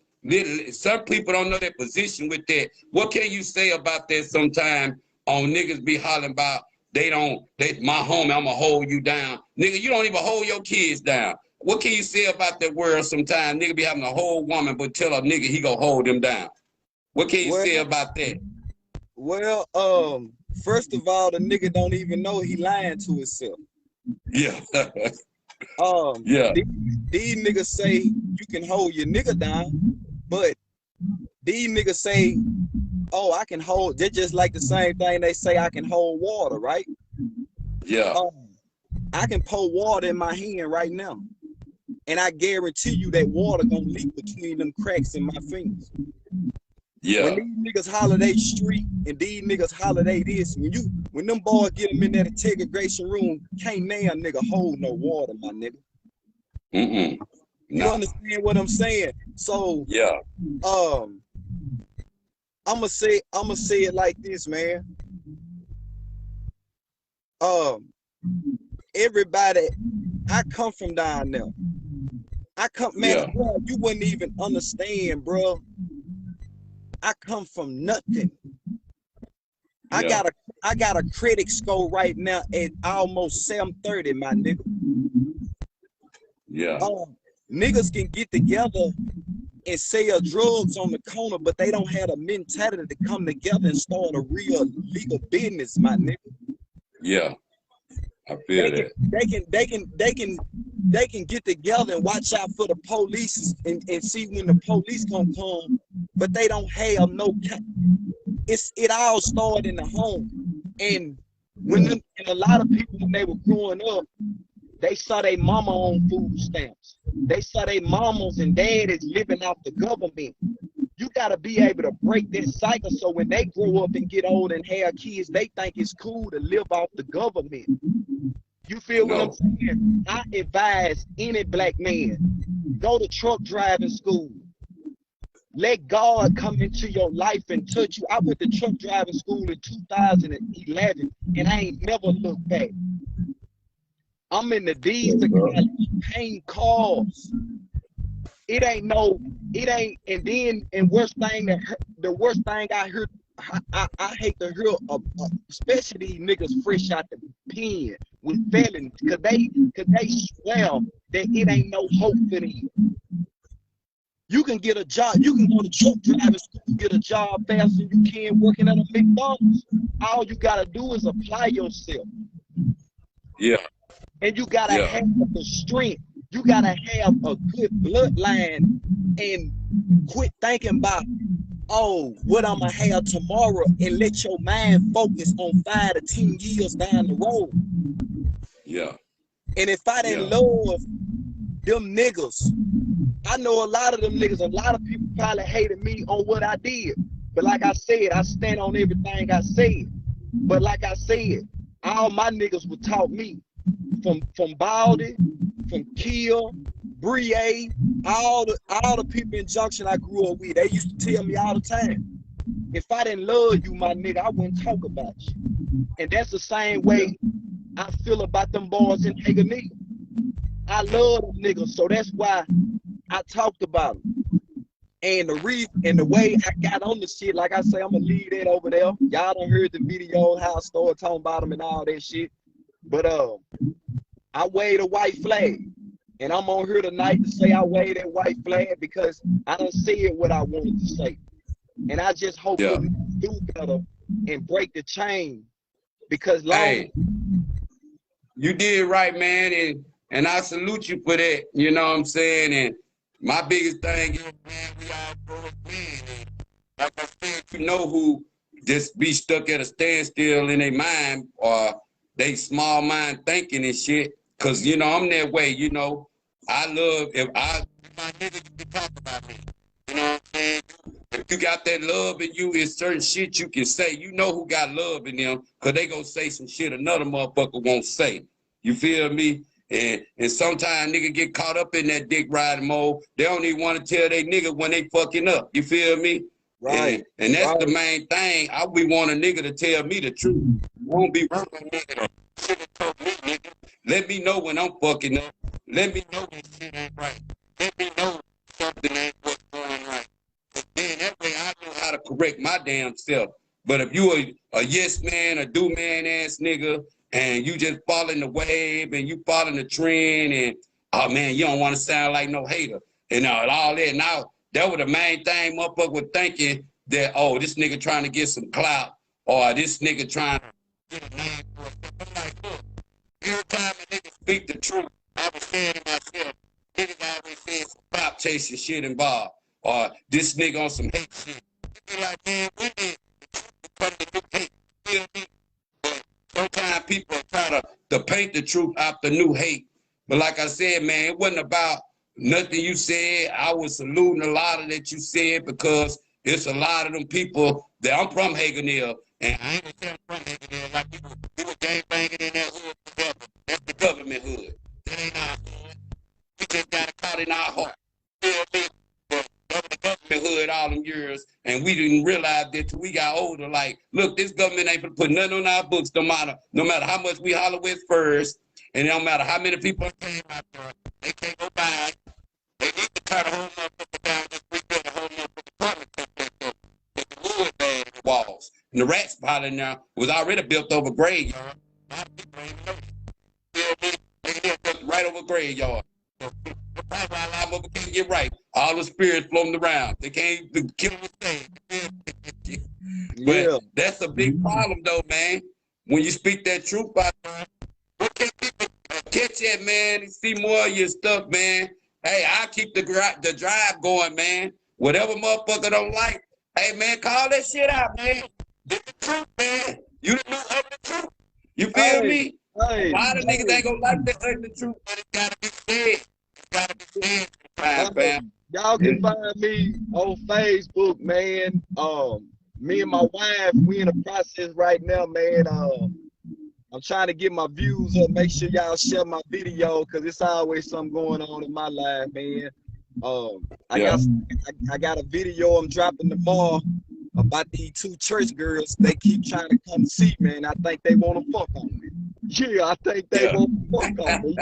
[SPEAKER 1] Some people don't know their position with that. What can you say about that sometime on niggas be hollering about, they my homie, I'ma hold you down. Nigga, you don't even hold your kids down. What can you say about that word sometimes? Nigga be having a whole woman, but tell a nigga he gonna hold him down. What can you say about that?
[SPEAKER 4] Well, first of all, the nigga don't even know he lying to himself.
[SPEAKER 1] Yeah.
[SPEAKER 4] Yeah. These niggas say you can hold your nigga down, but these niggas say, oh, I can hold. They're just like the same thing they say I can hold water, right?
[SPEAKER 1] Yeah.
[SPEAKER 4] I can pour water in my hand right now, and I guarantee you that water gonna leak between them cracks in my fingers.
[SPEAKER 1] Yeah.
[SPEAKER 4] When these niggas holiday street and these niggas holiday this, when them boys get them in that integration room, can't now nigga hold no water, my nigga.
[SPEAKER 1] Mm-mm.
[SPEAKER 4] You understand what I'm saying? So
[SPEAKER 1] yeah.
[SPEAKER 4] I'ma say it like this, man. Everybody, I come from down there. Man, bro, you wouldn't even understand, bro. I come from nothing. I got a credit score right now at almost 730, my nigga.
[SPEAKER 1] Yeah.
[SPEAKER 4] Niggas can get together and sell drugs on the corner, but they don't have a mentality to come together and start a real legal business, my nigga.
[SPEAKER 1] Yeah. I feel that.
[SPEAKER 4] They can get together and watch out for the police and see when the police come, but they don't have no. It all started in the home, and and a lot of people when they were growing up, they saw their mama on food stamps. They saw their mamas and daddies living off the government. You gotta be able to break this cycle so when they grow up and get old and have kids, they think it's cool to live off the government. You feel what I'm saying? I advise any black man, go to truck driving school. Let God come into your life and touch you. I went to truck driving school in 2011 and I ain't never looked back. I'm in the D's of college, paint cars. And worst thing I heard, I hate to hear, especially these niggas fresh out the pen with felons, cause they swear that it ain't no hope for them. You can get a job, you can go to truck driving school, get a job faster than you can working at a McDonald's. All you gotta do is apply yourself.
[SPEAKER 1] Yeah.
[SPEAKER 4] And you gotta have the strength. You gotta have a good bloodline and quit thinking about, oh, what I'm gonna have tomorrow, and let your mind focus on 5 to 10 years down the road.
[SPEAKER 1] Yeah.
[SPEAKER 4] And if I didn't love them niggas, I know a lot of them niggas, a lot of people probably hated me on what I did. But like I said, I stand on everything I said. But like I said, all my niggas would taught me from Baldy, from Kill, Brie, all the people in Junction I grew up with, they used to tell me all the time, if I didn't love you, my nigga, I wouldn't talk about you. And that's the same way I feel about them boys in Haganega. I love them niggas, so that's why I talked about them. And the reason and the way I got on the shit, like I say, I'm gonna leave that over there. Y'all done heard the video, how I started talking about them and all that shit. But I waved a white flag. And I'm on here tonight to say I waved that white flag because I done said what I wanted to say. And I just hope we do better and break the chain. Because
[SPEAKER 1] you did right, man, and I salute you for that. You know what I'm saying? And my biggest thing is, man, we all broke men. Like I said, you know who just be stuck at a standstill in their mind or they small mind thinking and shit. Cause you know, I'm that way, you know. I love if my niggas can talk about me. You know what I'm saying? If you got that love in you, it's certain shit you can say. You know who got love in them, cause they gonna say some shit another motherfucker won't say. You feel me? And sometimes nigga get caught up in that dick riding mode. They don't even want to tell they nigga when they fucking up. You feel me?
[SPEAKER 4] Right.
[SPEAKER 1] And that's the main thing. I be want a nigga to tell me the truth. Won't be working nigga to shit told me, nigga. Let me know when I'm fucking up. Let me know when shit ain't right. Let me know something ain't what's going right. And then that way I know how to correct my damn self. But if you a yes man, a do man ass nigga, and you just following the wave and you following the trend, and oh man, you don't want to sound like no hater and all that. Now that was the main thing motherfucker was thinking that, oh, this nigga trying to get some clout, or this nigga trying to get a name for it. I'm like, look, every time a nigga speak the truth, I was saying to myself, niggas always saying some clout chasing shit involved, or this nigga on some hate shit. You be like, man, when did the truth become the new hate? You feel me? But sometimes people try to paint the truth out the new hate. But like I said, man, it wasn't about nothing you said. I was saluting a lot of that you said because it's a lot of them people that I'm from Haganell, and I ain't gonna say I'm from Haganell. Like we were gang banging in that hood together. That's the government hood. That ain't our hood. We just got it caught in our heart. You feel me? But that was the government hood all them years, and we didn't realize that till we got older. Like, look, this government ain't gonna put nothing on our books, no matter how much we holler with first, and no matter how many people came out there, they can't go by. They need to cut a whole motherfucker down, just rebuild a whole motherfucker apartment complex up. With the wood bag in the walls. And the rat spot in there was already built over graveyard. A lot of people ain't know that. You feel me? They built right over graveyard. So that's why a lot of them can't get right. All the spirits floating around. They can't even kill them thing. But that's a big problem though, man. When you speak that truth out there, what can people catch that, man, and see more of your stuff, man? Hey, I'll keep the drive going, man. Whatever motherfucker don't like, hey, man, call that shit out, man. Get the truth, man. You the new ugly truth. You feel me? A lot of niggas ain't gonna like the ugly truth, but it gotta be said. It gotta be said sometimes, fam.
[SPEAKER 4] Y'all can find me on Facebook, man. Me and my wife, we in the process right now, man. I'm trying to get my views up. Make sure y'all share my video, cause it's always something going on in my life, man. I got a video I'm dropping tomorrow about these two church girls. They keep trying to come see me, and I think they want to fuck on me. Yeah, I think they want to fuck on me.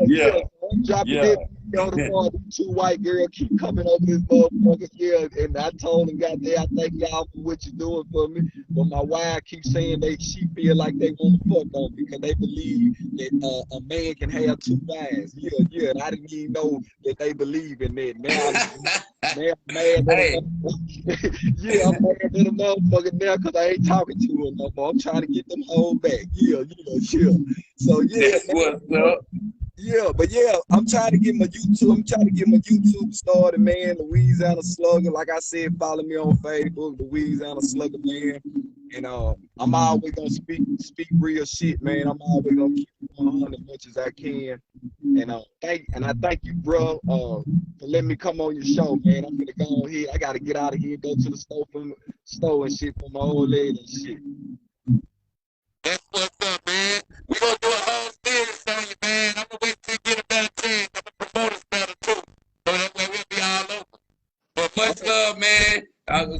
[SPEAKER 4] Yeah. I'm dropping this video tomorrow. The two white girls keep coming over this motherfucker. Yeah, and I told them, goddamn, I thank y'all for what you're doing for me. But my wife keeps saying she feel like they want to fuck on me because they believe that a man can have two wives. Yeah, and I didn't even know that they believe in that. Now I'm mad at yeah, I'm mad at the motherfucker now because I ain't talking to her no more. I'm trying to get them home back. Yeah. So yeah,
[SPEAKER 1] that's what's up.
[SPEAKER 4] Yeah, but yeah, I'm trying to get my YouTube started, man. Louisiana Slugga. Like I said, follow me on Facebook, Louisiana Slugga, man. And I'm always gonna speak real shit, man. I'm always gonna keep it 100 as much as I can. And I thank you, bro, for letting me come on your show, man. I'm gonna go ahead. I gotta get out of here, go to the store and shit for my old lady and shit.
[SPEAKER 1] That's what's up, man. We gonna do a whole series on you, man. I'm gonna wait till you get a better chance. I'm gonna promote us better too. So that way we'll be all over. But much love, man.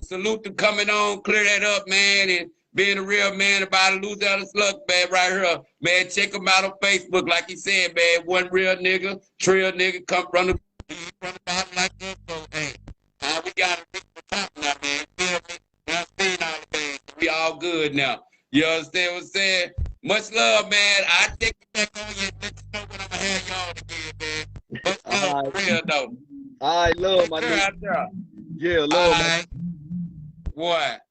[SPEAKER 1] Salute to coming on, clear that up, man, and being a real man about a Louisiana Slugga, man, right here. Man, check him out on Facebook, like he said, man. One real nigga, Trill nigga, come from the bottom like this. So, hey, we gotta reach the top now, man. Feel me? Now, seen all the things. We all good now. You understand what I'm saying? Much love, man. I take you back on you and let you know when I'm gonna have y'all again, man. Much love, for real though.
[SPEAKER 4] I love my nigga. Yeah, love my
[SPEAKER 1] What?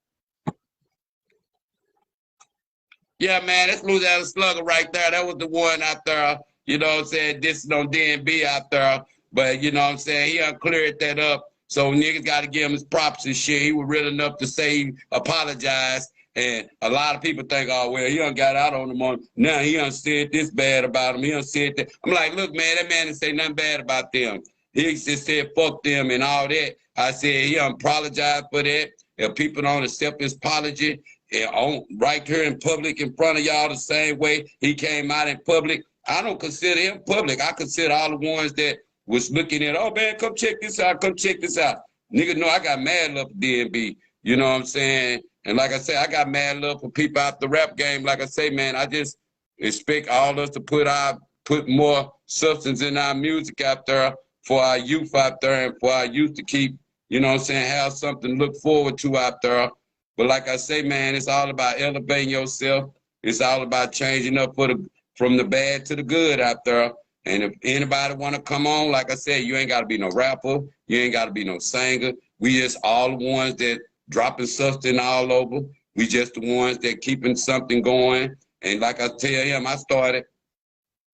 [SPEAKER 1] Yeah, man, that's Louisiana Slugga right there. That was the one out there, you know what I'm saying, dissing on DNB out there. But you know what I'm saying, he cleared that up. So niggas gotta give him his props and shit. He was real enough to say he apologized. And a lot of people think, oh, well, he done got out on him on. Now he done said this bad about him. He done said that. I'm like, look, man, that man didn't say nothing bad about them. He just said fuck them and all that. I said he done apologized for that. If people don't accept his apology, right here in public in front of y'all the same way he came out in public. I don't consider him public. I consider all the ones that was looking at, oh man, come check this out, come check this out. Nigga, no, I got mad love for DNB. You know what I'm saying? And like I said, I got mad love for people out the rap game. Like I say, man, I just expect all of us to put more substance in our music out there for our youth out there and for our youth to keep, you know what I'm saying, have something to look forward to out there. But like I say, man, it's all about elevating yourself. It's all about changing up from the bad to the good out there. And if anybody want to come on, like I said, you ain't got to be no rapper. You ain't got to be no singer. We just all the ones that dropping substance all over. We just the ones that keeping something going. And like I tell him, I started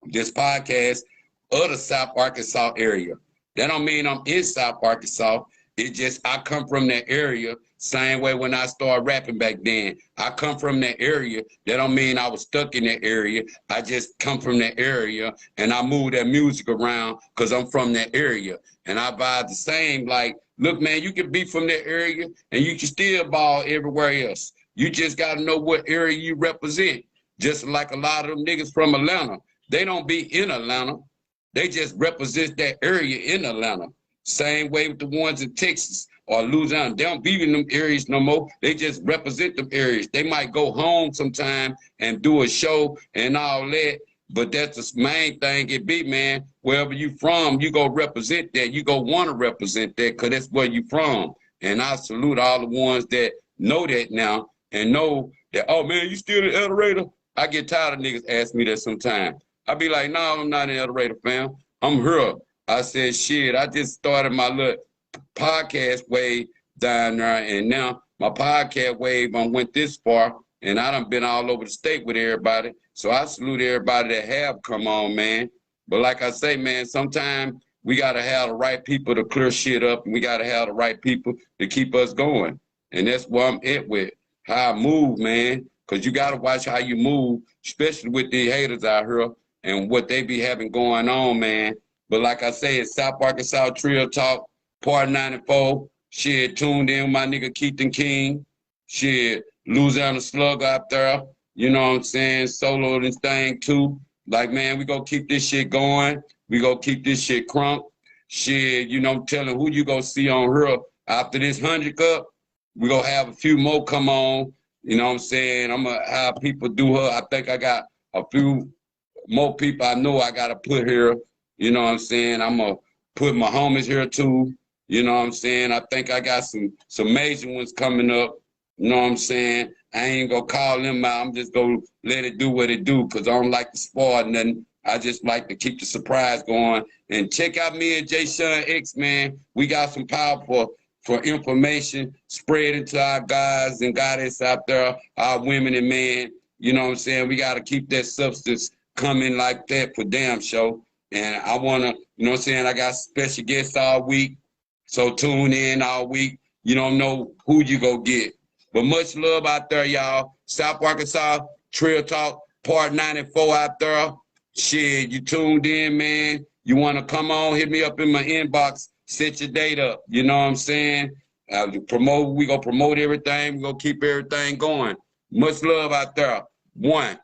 [SPEAKER 1] this podcast of the South Arkansas area. That don't mean I'm in South Arkansas. It just, I come from that area, same way when I started rapping back then. I come from that area. That don't mean I was stuck in that area. I just come from that area and I move that music around because I'm from that area. And I vibe the same, like, look, man, you can be from that area and you can still ball everywhere else. You just got to know what area you represent. Just like a lot of them niggas from Atlanta. They don't be in Atlanta. They just represent that area in Atlanta. Same way with the ones in Texas or Louisiana. They don't be in them areas no more. They just represent them areas. They might go home sometime and do a show and all that, but that's the main thing it be, man. Wherever you from, you go represent that. You go want to represent that because that's where you from. And I salute all the ones that know that now and know that, oh, man, you still in El Dorado? I get tired of niggas asking me that sometimes. I be like, no, I'm not in El Dorado, fam. I'm here. I said, shit, I just started my little podcast wave down there, and now my podcast wave went this far, and I done been all over the state with everybody. So I salute everybody that have come on, man. But like I say, man, sometimes we got to have the right people to clear shit up, and we got to have the right people to keep us going. And that's where I'm at with how I move, man, because you got to watch how you move, especially with the haters out here and what they be having going on, man. But like I say, it's South Arkansas Trill Talk, Part 94. Shit, tuned in with my nigga Keithen King. Shit, Louisiana Slugga out there. You know what I'm saying? Solo this thing too. Like, man, we gonna keep this shit going. We gonna keep this shit crunk. Shit, you know, telling who you gonna see on her after this 100 Cup. We gonna have a few more come on. You know what I'm saying? I'm gonna have people do her. I think I got a few more people I know I gotta put here. You know what I'm saying? I'm going to put my homies here too. You know what I'm saying? I think I got some major ones coming up. You know what I'm saying? I ain't going to call them out. I'm just going to let it do what it do because I don't like to spoil nothing. I just like to keep the surprise going. And check out me and J. Sean X, man. We got some power for information spread to our guys and goddess out there, our women and men. You know what I'm saying? We got to keep that substance coming like that for damn show. And I want to, you know what I'm saying, I got special guests all week. So tune in all week. You don't know who you go get. But much love out there, y'all. South Arkansas, Trill Talk, Part 94 out there. Shit, you tuned in, man. You want to come on, hit me up in my inbox. Set your date up. You know what I'm saying? We going to promote everything. We going to keep everything going. Much love out there. One.